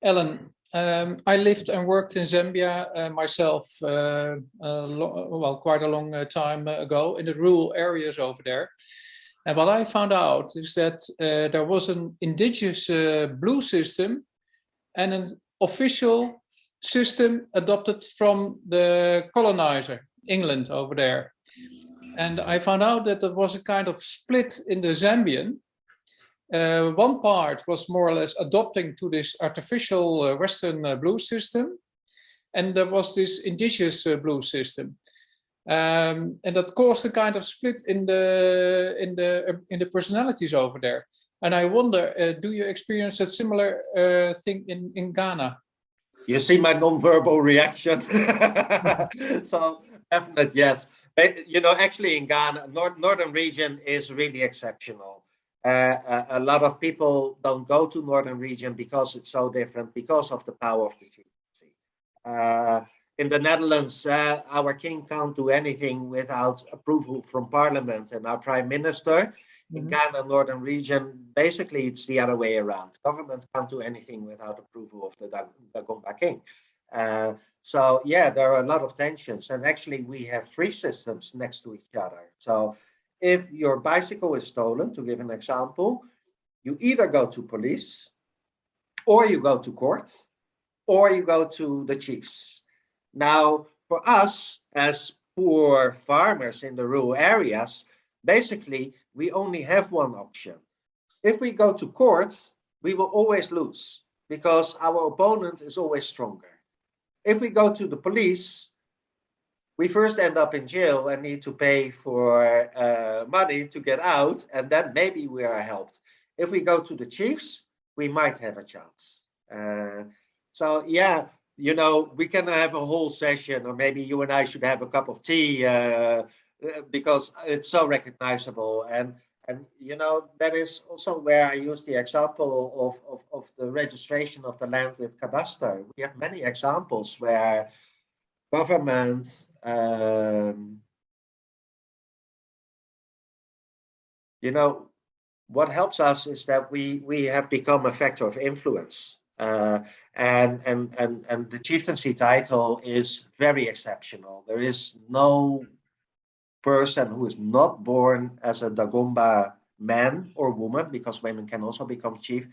Ellen, I lived and worked in Zambia myself, quite a long time ago in the rural areas over there. And what I found out is that there was an indigenous blue system and an official system adopted from the colonizer, England, over there. And I found out that there was a kind of split in the Zambian. One part was more or less adopting to this artificial Western blue system, and there was this indigenous blue system, and that caused a kind of split in the personalities over there. And I wonder, do you experience a similar thing in Ghana? You see my non-verbal reaction. So definitely yes. Actually in Ghana, northern region is really exceptional. A lot of people don't go to northern region because it's so different, because of the power of the tree. In the Netherlands, our king can't do anything without approval from parliament and our prime minister. In Ghana, northern region, basically it's the other way around. Government can't do anything without approval of the Dagomba king. So yeah, there are a lot of tensions. And actually we have 3 systems next to each other. So if your bicycle is stolen, to give an example, you either go to police, or you go to court, or you go to the chiefs. Now, for us as poor farmers in the rural areas, basically, we only have one option. If we go to court, we will always lose because our opponent is always stronger. If we go to the police, we first end up in jail and need to pay for money to get out, and then maybe we are helped. If we go to the chiefs, we might have a chance. So yeah, you know, we can have a whole session, or maybe you and I should have a cup of tea because it's so recognizable. And you know, that is also where I use the example of the registration of the land with cadastre. We have many examples where government you know, what helps us is that we have become a factor of influence. And the chieftaincy title is very exceptional. There is no person who is not born as a Dagomba man or woman, because women can also become chief,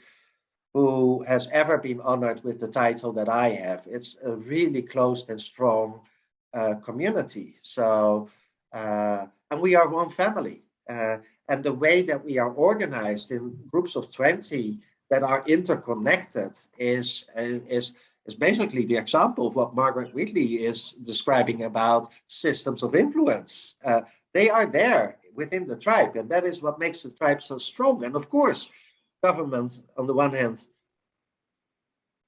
who has ever been honored with the title that I have. It's a really close and strong community. So, and we are one family. And the way that we are organized in groups of 20 that are interconnected is basically the example of what Margaret Wheatley is describing about systems of influence. They are there within the tribe, and that is what makes the tribe so strong. And of course, government, on the one hand,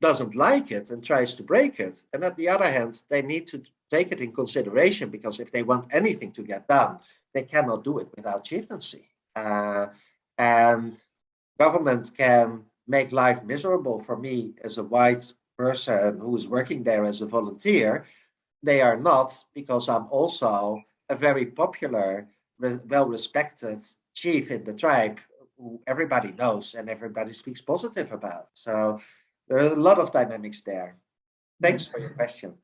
doesn't like it and tries to break it. And at the other hand, they need to take it in consideration, because if they want anything to get done, they cannot do it without chieftaincy. And government can make life miserable for me as a white person who is working there as a volunteer. They are not, because I'm also a very popular, well-respected chief in the tribe who everybody knows and everybody speaks positive about. So there are a lot of dynamics there. Thanks for your question.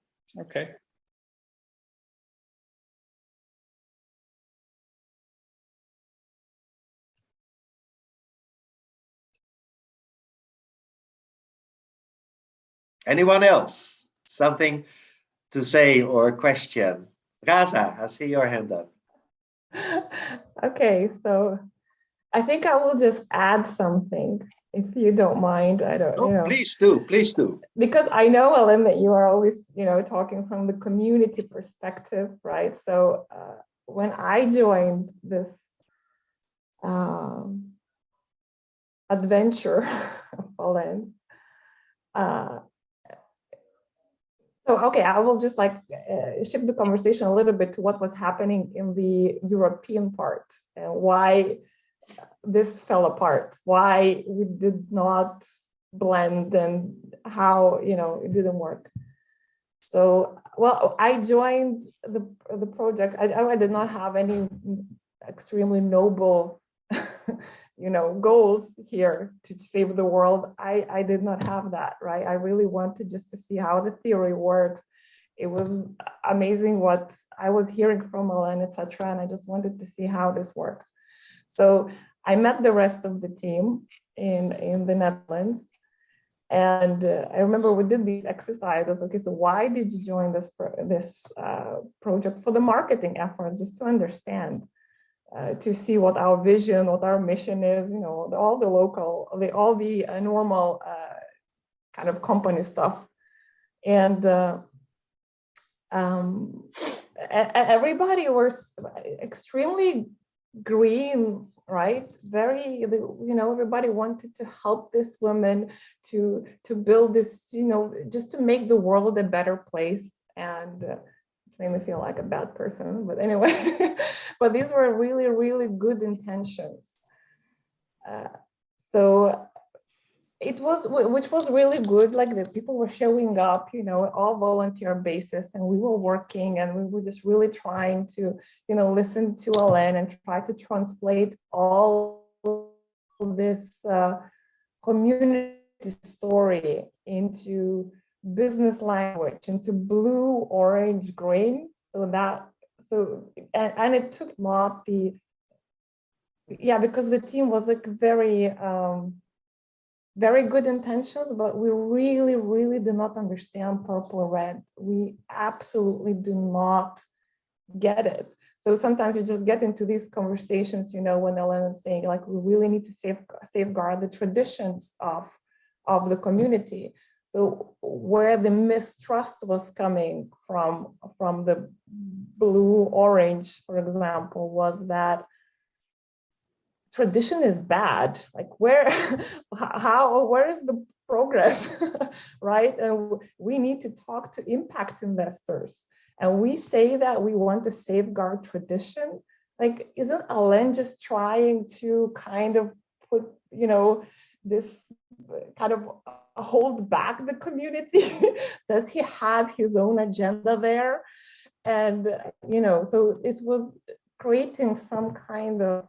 Okay. Anyone else? Something to say or a question? Raza, I see your hand up. Okay, so I think I will just add something, if you don't mind. I don't know. Please do, please do. Because I know, Alain, that you are always, talking from the community perspective, right? So when I joined this adventure of Alain, okay, I will just shift the conversation a little bit to what was happening in the European part and why this fell apart, why we did not blend, and how it didn't work. So, well, I joined the project. I did not have any extremely noble goals here to save the world. I did not have that, right? I really wanted just to see how the theory works. It was amazing what I was hearing from Alain, etc. And I just wanted to see how this works. So I met the rest of the team in the Netherlands. And I remember we did these exercises. Okay, so why did you join this project? For the marketing effort, just to understand. To see what our vision, what our mission is, all the normal kind of company stuff. And everybody was extremely green, right? Very, everybody wanted to help this woman to build this, just to make the world a better place. And made me feel like a bad person, but anyway, but these were really, really good intentions. So it was, which was really good. Like the people were showing up, all volunteer basis, and we were working, and we were just really trying to, listen to Alain and try to translate all this community story into business language, into blue, orange, green. And it took not because the team was like very good intentions, but we really, really do not understand purple red. We absolutely do not get it. So sometimes you just get into these conversations, when Alain is saying, like, we really need to safeguard the traditions of the community. So where the mistrust was coming from the blue, orange, for example, was that tradition is bad. Like where is the progress, right? And we need to talk to impact investors. And we say that we want to safeguard tradition. Like, isn't Alain just trying to kind of put, this kind of hold back the community? Does he have his own agenda there? And, so it was creating some kind of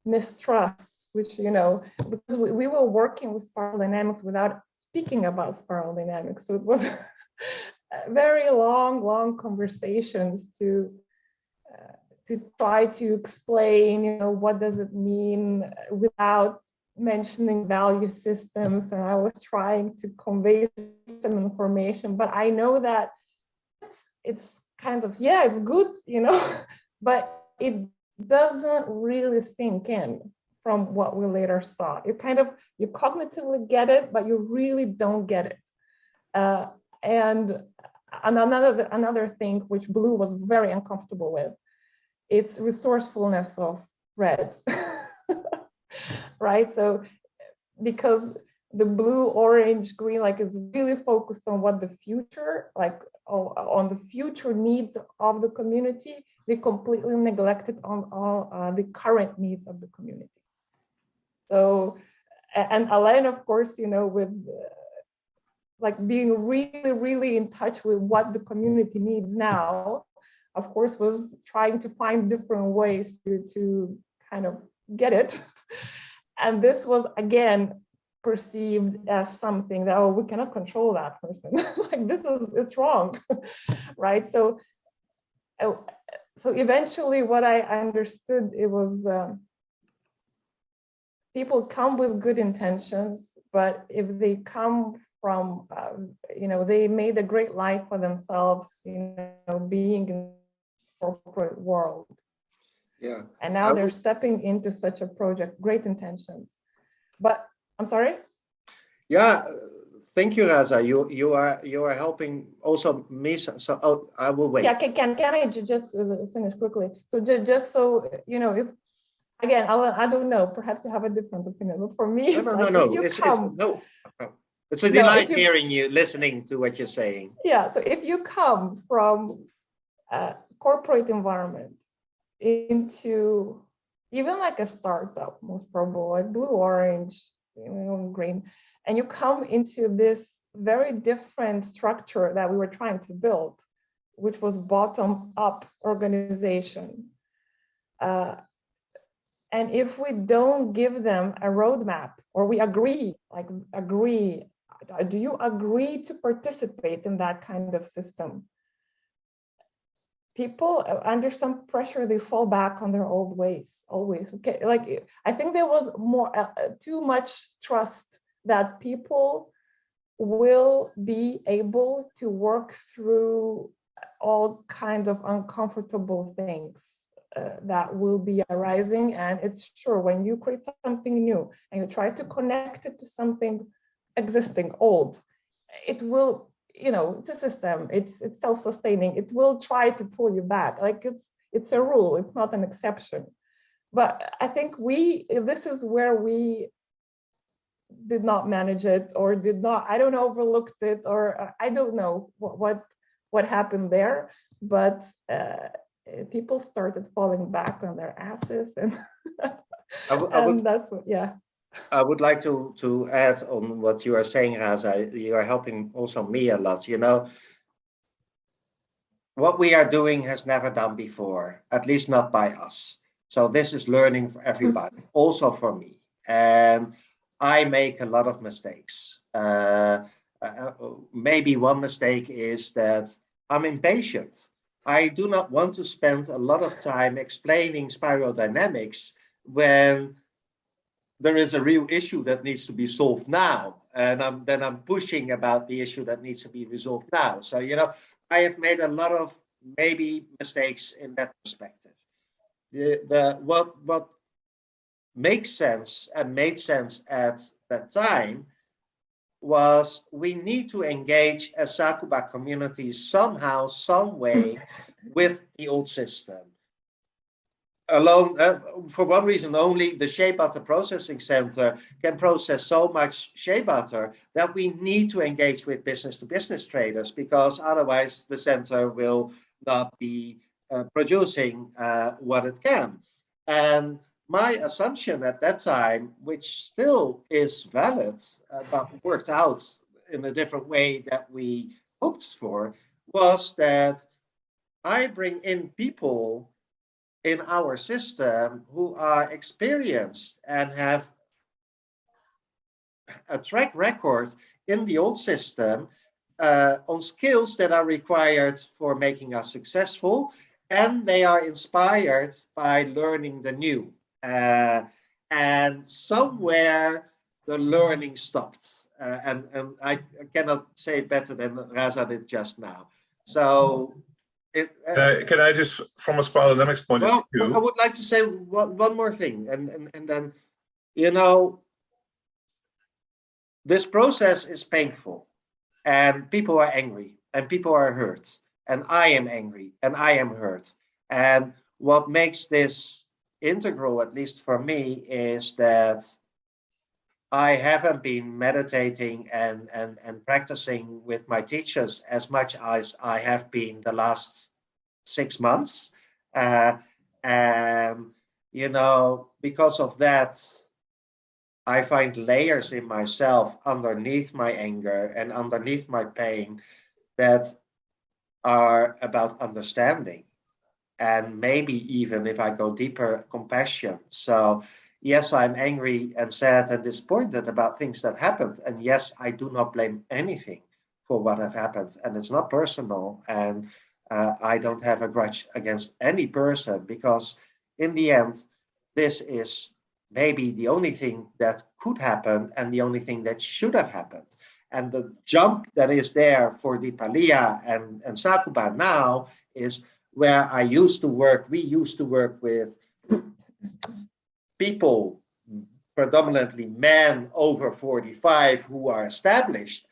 mistrust, which, because we were working with spiral dynamics without speaking about spiral dynamics. So it was very long conversations to try to explain, what does it mean without mentioning value systems. And I was trying to convey some information, but I know that it's kind of, it's good, but it doesn't really sink in from what we later saw. You cognitively get it, but you really don't get it. And another thing which blue was very uncomfortable with, it's resourcefulness of red. Right? So because the blue, orange, green, like, is really focused on what the future, like on the future needs of the community, we completely neglected on all the current needs of the community. So, and Alain, of course, with like being really, really in touch with what the community needs now, of course, was trying to find different ways to kind of get it. And this was, again, perceived as something that, we cannot control that person. Like, it's wrong, right? So eventually what I understood, it was people come with good intentions, but if they come from, they made a great life for themselves, being in the corporate world. Yeah. And now they're stepping into such a project, great intentions. But I'm sorry? Yeah, thank you, Raza. You are helping also me. So I will wait. Yeah, can I just finish quickly? So just so if, again, I don't know, perhaps you have a different opinion, but for me, it's a delight hearing you, listening to what you're saying. Yeah, so if you come from a corporate environment into even like a startup, most probably like blue, orange, green, and you come into this very different structure that we were trying to build, which was bottom-up organization. And if we don't give them a roadmap, or we agree, do you agree to participate in that kind of system? People, under some pressure, they fall back on their old ways, always. Okay, like, I think there was too much trust that people will be able to work through all kinds of uncomfortable things that will be arising. And it's sure, when you create something new and you try to connect it to something existing, old, it will, it's a system, it's self-sustaining, it will try to pull you back. Like, it's a rule, it's not an exception. But I think this is where we did not manage it, or overlooked it, or I don't know what happened there. But people started falling back on their asses, and and that's I would like to add on what you are saying, Raza. You are helping also me a lot. You know, what we are doing has never done before, at least not by us. So this is learning for everybody, also for me. And I make a lot of mistakes. Maybe one mistake is that I'm impatient. I do not want to spend a lot of time explaining spiral dynamics when there is a real issue that needs to be solved now. And I'm pushing about the issue that needs to be resolved now. So, you know, I have made a lot of maybe mistakes in that perspective. What makes sense and made sense at that time was we need to engage as Sakuba community somehow, some way with the old system. Alone, for one reason only, the Shea Butter Processing Center can process so much shea butter that we need to engage with business-to-business traders, because otherwise the center will not be producing what it can. And my assumption at that time, which still is valid, but worked out in a different way that we hoped for, was that I bring in people in our system who are experienced and have a track record in the old system on skills that are required for making us successful, and they are inspired by learning the new. And somewhere the learning stopped. And I cannot say it better than Raza did just now. So can I just, from a spiral dynamics point of view? I would like to say one more thing, and then, you know, this process is painful, and people are angry, and people are hurt, and I am angry, and I am hurt. And what makes this integral, at least for me, is that I haven't been meditating and practicing with my teachers as much as I have been the last 6 months. And, you know, because of that, I find layers in myself underneath my anger and underneath my pain that are about understanding. And maybe even if I go deeper, compassion. So yes, I'm angry and sad and disappointed about things that happened. And yes, I do not blame anything for what have happened. And it's not personal. And I don't have a grudge against any person, because in the end, this is maybe the only thing that could happen and the only thing that should have happened. And the jump that is there for Dipaliya and Sakuba now is where we used to work with people, predominantly men over 45 who are established.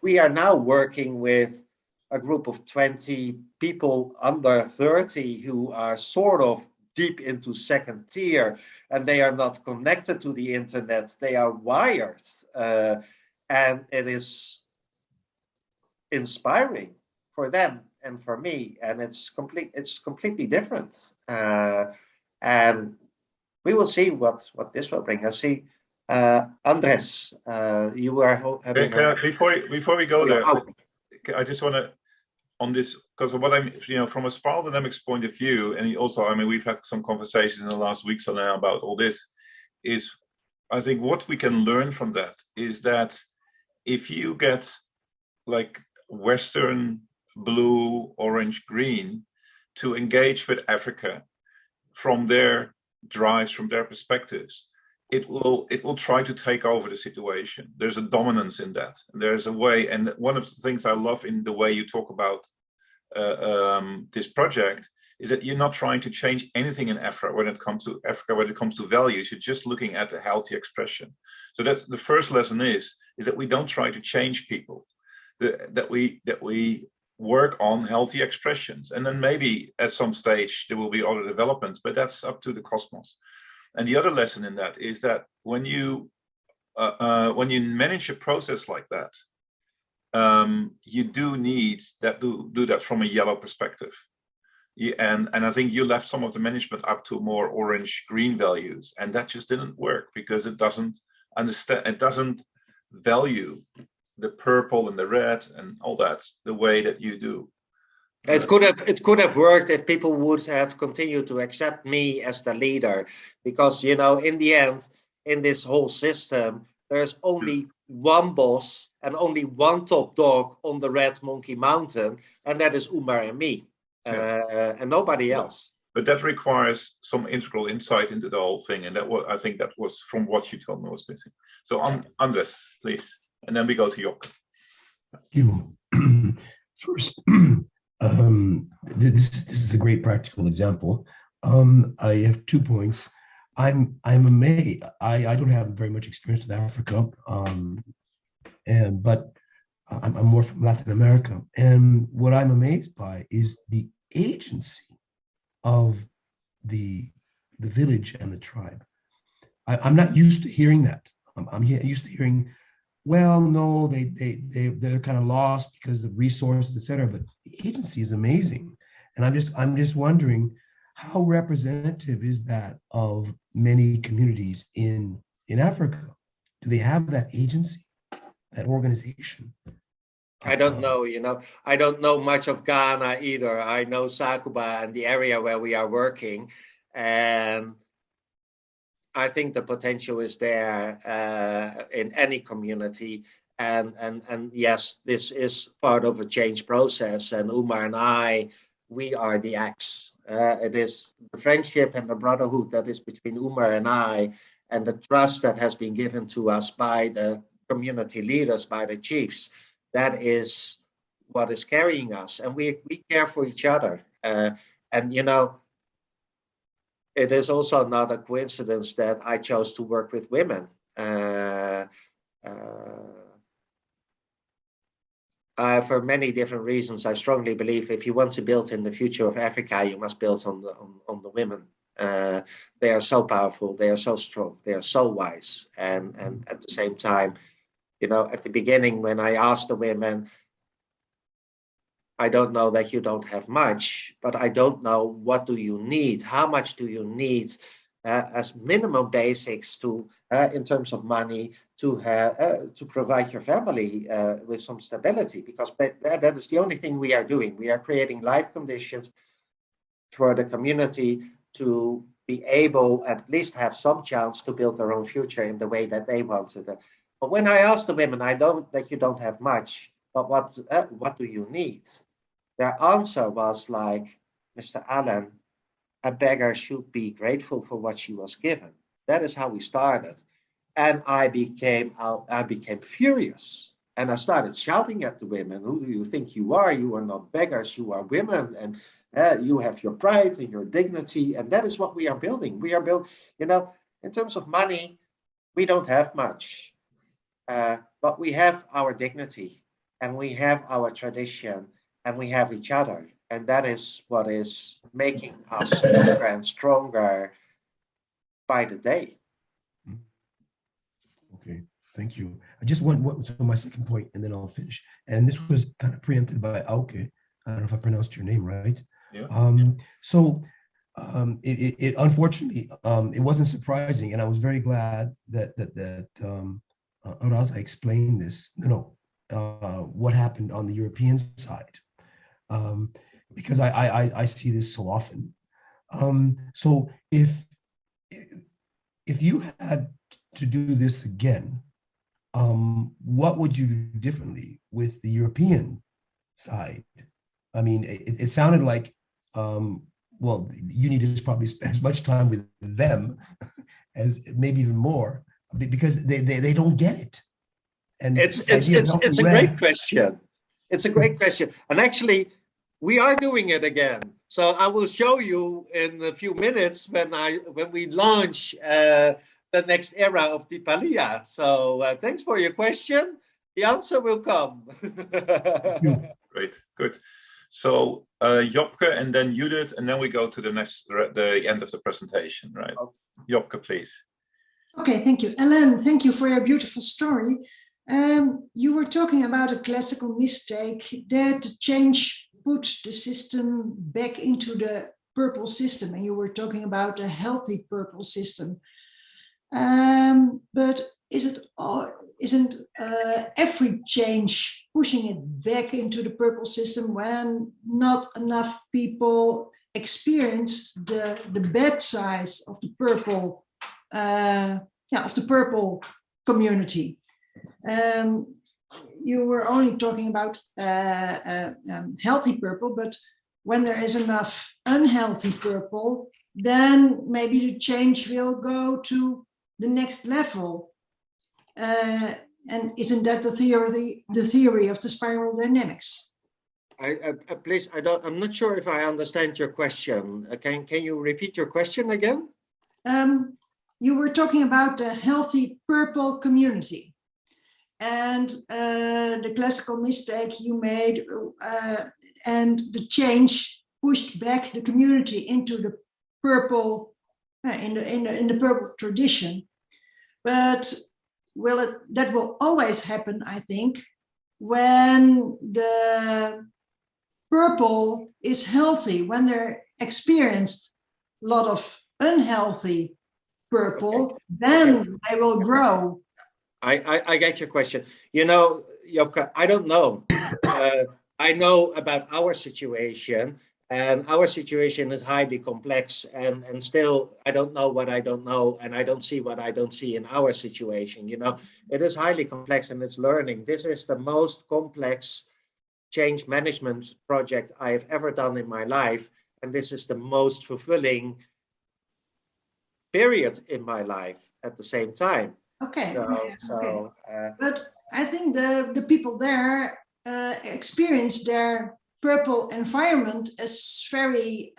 We are now working with a group of 20 people under 30 who are sort of deep into second tier, and they are not connected to the internet. They are wired, and it is inspiring for them and for me, and it's completely different. And we will see what this will bring. I see Andres, you are having before we go there, I just want to, on this, because of what I'm, you know, from a spiral dynamics point of view, and also, I mean, we've had some conversations in the last weeks or now about all this, is I think what we can learn from that is that if you get like Western blue, orange, green to engage with Africa from their drives, from their perspectives, it will try to take over the situation. There's a dominance in that. There's a way, and one of the things I love in the way you talk about this project is that you're not trying to change anything in Africa when it comes to values. You're just looking at the healthy expression. So that's the first lesson is that we don't try to change people, that we work on healthy expressions, and then maybe at some stage there will be other developments, but that's up to the cosmos. And the other lesson in that is that when you manage a process like that, you do need that do that from a yellow perspective. And I think you left some of the management up to more orange green values, and that just didn't work because it doesn't understand, it doesn't value the purple and the red and all that the way that you do. It could have worked if people would have continued to accept me as the leader, because in the end, in this whole system, there's only one boss and only one top dog on the Red Monkey Mountain, and that is Umar and me, and nobody else. But that requires some integral insight into the whole thing, and I think that was from what you told me was missing. So Andres, please, and then we go to Jokke. Thank you. First, this is a great practical example. I have 2 points. I'm amazed. I don't have very much experience with Africa, but I'm more from Latin America. And what I'm amazed by is the agency of the village and the tribe. I'm not used to hearing that. I'm used to hearing, well, no, they're kind of lost because of resources, etc. But the agency is amazing, and I'm just wondering, how representative is that of many communities in Africa? Do they have that agency, that organization? I don't know, I don't know much of Ghana either. I know Sakuba and the area where we are working, and I think the potential is there in any community. And yes, this is part of a change process. And Umar and I, we are the X. It is the friendship and the brotherhood that is between Umar and I, and the trust that has been given to us by the community leaders, by the chiefs. That is what is carrying us. And we care for each other. It is also not a coincidence that I chose to work with women. For many different reasons, I strongly believe if you want to build in the future of Africa, you must build on the women. They are so powerful, they are so strong, they are so wise, and at the same time, at the beginning when I asked the women, I don't know that you don't have much, but I don't know what do you need, how much do you need as minimum basics to, in terms of money, to provide your family with some stability, because that is the only thing we are doing. We are creating life conditions for the community to be able at least have some chance to build their own future in the way that they wanted it. But when I asked the women, I don't that you don't have much, but what do you need? Their answer was like, Mr. Allen, a beggar should be grateful for what she was given. That is how we started. And I became furious. And I started shouting at the women, who do you think you are? You are not beggars, you are women. And you have your pride and your dignity. And that is what we are building. We are in terms of money, we don't have much. But we have our dignity, and we have our tradition, and we have each other. And that is what is making us stronger and stronger by the day. Okay, thank you. I just want so my second point, and then I'll finish. And this was kind of preempted by Auke. I don't know if I pronounced your name right. Yeah. It unfortunately it wasn't surprising, and I was very glad that Araz explained this. What happened on the European side. Because I see this so often. So if you had to do this again, what would you do differently with the European side? I mean, it sounded like, well, you need to probably spend as much time with them as maybe even more, because they don't get it. And it's a great question. It's a great question. And actually, we are doing it again. So I will show you in a few minutes when we launch the next era of Dipaliya. So thanks for your question. The answer will come. Great, good. So Jokke and then Judith, and then we go to the end of the presentation, right? Okay. Jokke, please. Okay, thank you. Alain, thank you for your beautiful story. You were talking about a classical mistake that change put the system back into the purple system, and you were talking about a healthy purple system. But isn't every change pushing it back into the purple system when not enough people experience the bad sides of the purple community? You were only talking about healthy purple, but when there is enough unhealthy purple, then maybe the change will go to the next level. And isn't that the theory of the spiral dynamics? Please, I'm not sure if I understand your question. Can you repeat your question again? You were talking about the healthy purple community, and the classical mistake you made, and the change pushed back the community into the purple, in the purple tradition. But that will always happen, I think, when the purple is healthy, when they're experienced a lot of unhealthy purple, then they will grow. I get your question. You know, Jopke, I don't know. I know about our situation, and our situation is highly complex, and still I don't know what I don't know, and I don't see what I don't see in our situation. You know, it is highly complex and it's learning. This is the most complex change management project I have ever done in my life, and this is the most fulfilling period in my life at the same time. Okay. Okay. But I think the people there experience their purple environment as very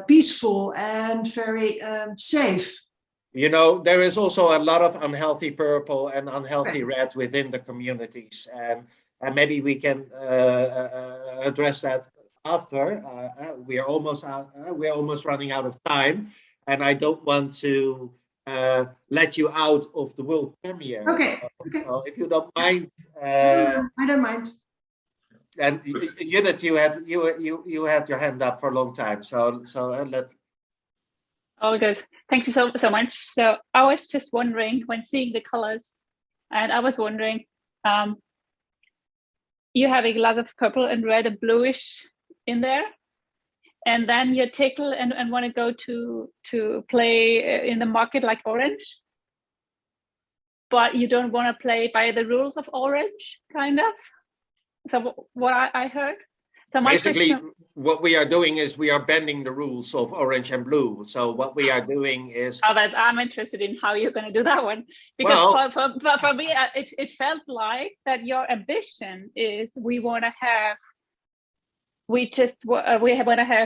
peaceful and very safe. You know, there is also a lot of unhealthy purple and unhealthy red within the communities, and maybe we can address that after. We're almost running out of time, and I don't want to let you out of the world premiere. Okay. So if you don't mind, I don't mind. And Judith, you had your hand up for a long time, so let. Oh, good. Thank you so much. So I was just wondering, when seeing the colors, and I was wondering, you have a lot of purple and red and bluish in there, and then you tickle and want to go to play in the market like orange, but you don't want to play by the rules of orange, kind of. So what I heard. So basically, what we are doing is we are bending the rules of orange and blue. So what we are doing is. Oh, that I'm interested in how you're going to do that one, because for me, it felt like that your ambition is we want to have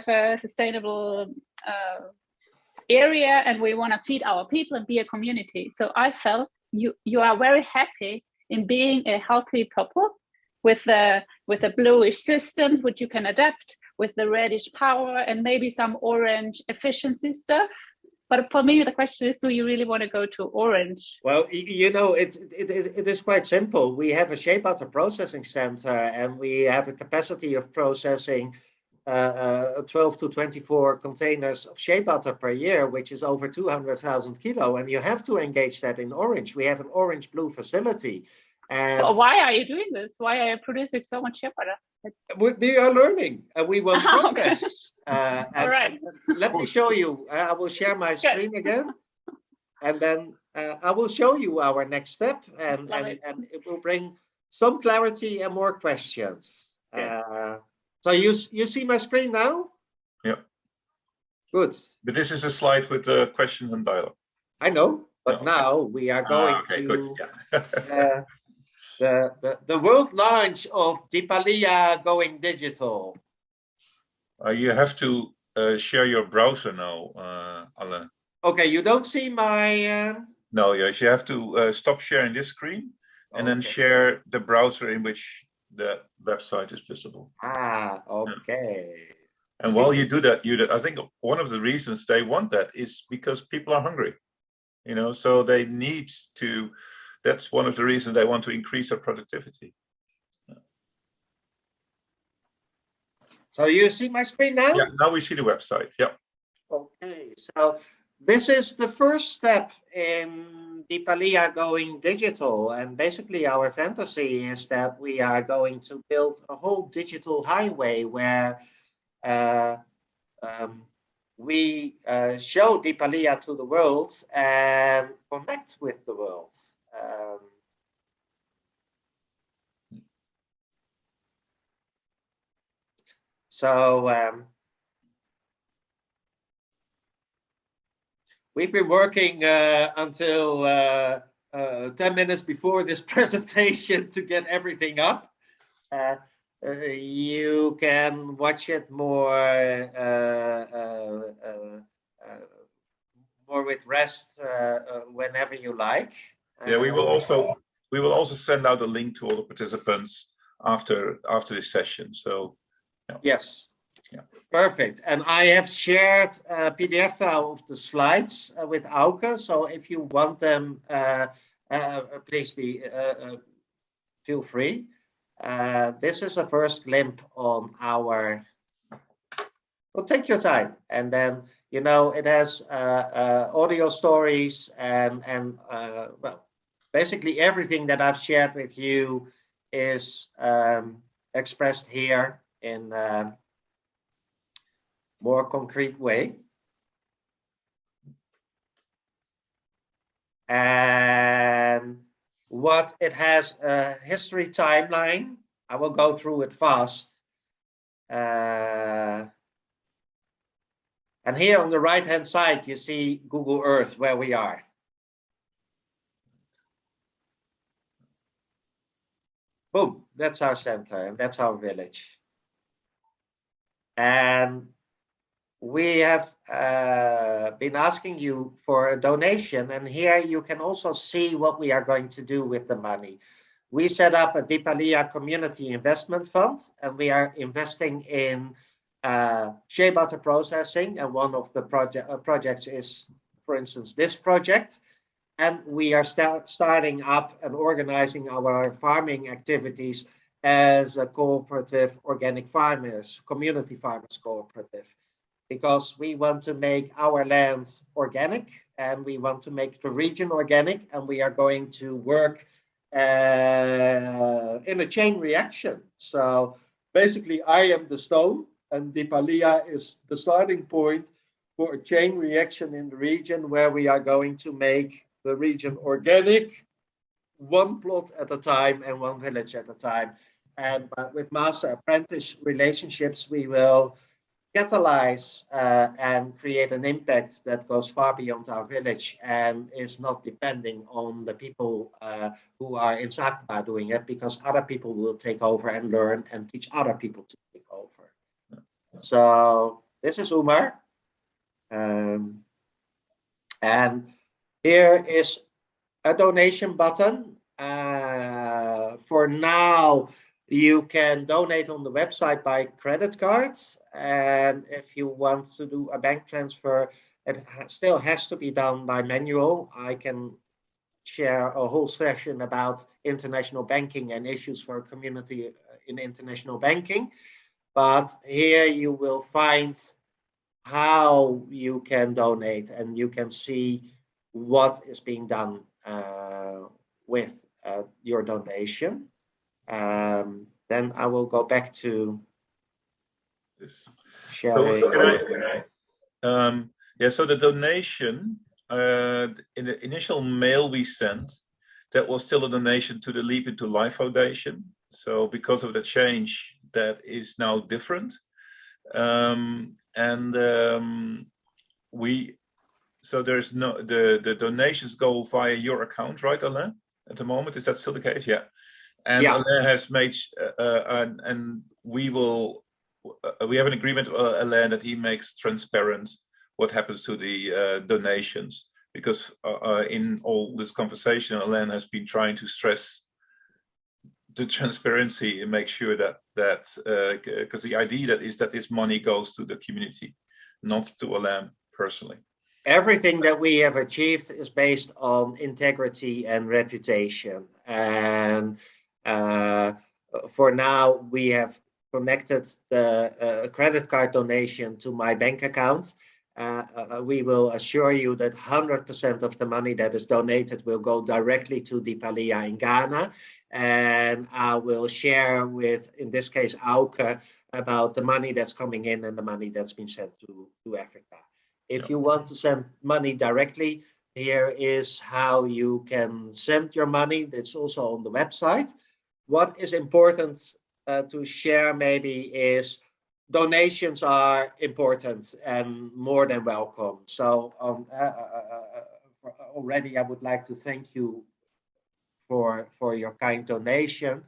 a sustainable area, and we want to feed our people and be a community. So I felt you are very happy in being a healthy purple with the bluish systems, which you can adapt with the reddish power and maybe some orange efficiency stuff. But for me, the question is, do you really want to go to orange? Well, you know, it is quite simple. We have a Shea Butter processing center, and we have a capacity of processing 12 to 24 containers of Shea Butter per year, which is over 200,000 kilo. And you have to engage that in orange. We have an orange-blue facility. And why are you doing this? Why are you producing so much Shea Butter? We are learning, and we want progress. All right. Let me show you. I will share my screen again, and then I will show you our next step, and it will bring some clarity and more questions. So you see my screen now? Yeah. Good. But this is a slide with the questions and dialogue. I know, but now we are going to the world launch of Dipaliya going digital. You have to share your browser now, Alain. Okay, you don't see my. No, yes, you have to stop sharing this screen and then share the browser in which the website is visible. Okay. And while you do that, I think one of the reasons they want that is because people are hungry. You know, so they need to. That's one of the reasons they want to increase their productivity. So you see my screen now? Yeah, now we see the website. Yeah. Okay, so This is the first step in Dipaliya going digital, and basically our fantasy is that we are going to build a whole digital highway where we show Dipaliya to the world and connect with the world. We've been working until 10 minutes before this presentation to get everything up. You can watch it more with rest whenever you like. Yeah, we will also send out a link to all the participants after this session. So yeah. Yes. Yeah. Perfect. And I have shared a PDF file of the slides with Auke. So if you want them, please feel free. This is a first glimpse on our. Well, take your time, and then it has audio stories and well, basically everything that I've shared with you is expressed here in more concrete way. And what it has a history timeline. I will go through it fast. And here on the right hand side, you see Google Earth, where we are. Boom, that's our center and that's our village. And we have been asking you for a donation, and here you can also see what we are going to do with the money. We set up a Dipaliya Community Investment Fund, and we are investing in shea butter processing, and one of the projects is, for instance, this project. And we are starting up and organizing our farming activities as a cooperative organic farmers, community farmers cooperative, because we want to make our lands organic and we want to make the region organic, and we are going to work in a chain reaction. So basically I am the stone and Dipaliya is the starting point for a chain reaction in the region where we are going to make the region organic, one plot at a time and one village at a time. And with master apprentice relationships, we will catalyze and create an impact that goes far beyond our village and is not depending on the people who are in Sakura doing it, because other people will take over and learn and teach other people to take over. So this is Umar. And here is a donation button. For now, you can donate on the website by credit cards. And if you want to do a bank transfer, it still has to be done by manual. I can share a whole session about international banking and issues for a community in international banking. But here you will find how you can donate, and you can see what is being done with your donation. Then I will go back to sharing. So the donation, in the initial mail we sent, that was still a donation to the Leap into Life Foundation. So because of the change, that is now different. So there's no, the donations go via your account, right, Alain? At the moment, is that still the case? Yeah. And yeah. Alain has made, and we have an agreement with Alain that he makes transparent what happens to the donations, because in all this conversation, Alain has been trying to stress the transparency and make sure that because the idea is that this money goes to the community, not to Alain personally. Everything that we have achieved is based on integrity and reputation. And for now, we have connected the credit card donation to my bank account. we will assure you that 100% of the money that is donated will go directly to Dipaliya in Ghana. And I will share with, in this case, Auke, about the money that's coming in and the money that's been sent to Africa. If you want to send money directly, here is how you can send your money. It's also on the website. What is important to share maybe is donations are important and more than welcome. So already I would like to thank you for your kind donation.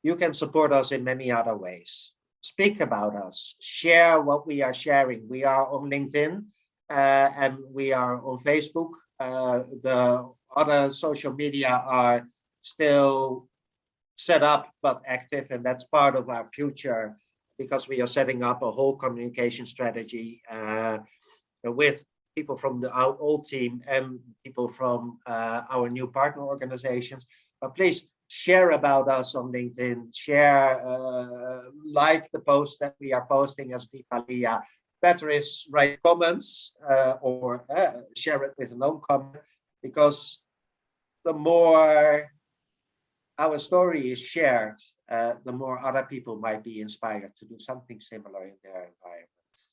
You can support us in many other ways. Speak about us, share what we are sharing. We are on LinkedIn and we are on Facebook. The other social media are still set up but active, and that's part of our future, because we are setting up a whole communication strategy with people from our old team and people from our new partner organizations. But please share about us on LinkedIn, share, like the post that we are posting as Dipaliya. Better is write comments or share it with a no comment, because the more our story is shared, the more other people might be inspired to do something similar in their environment.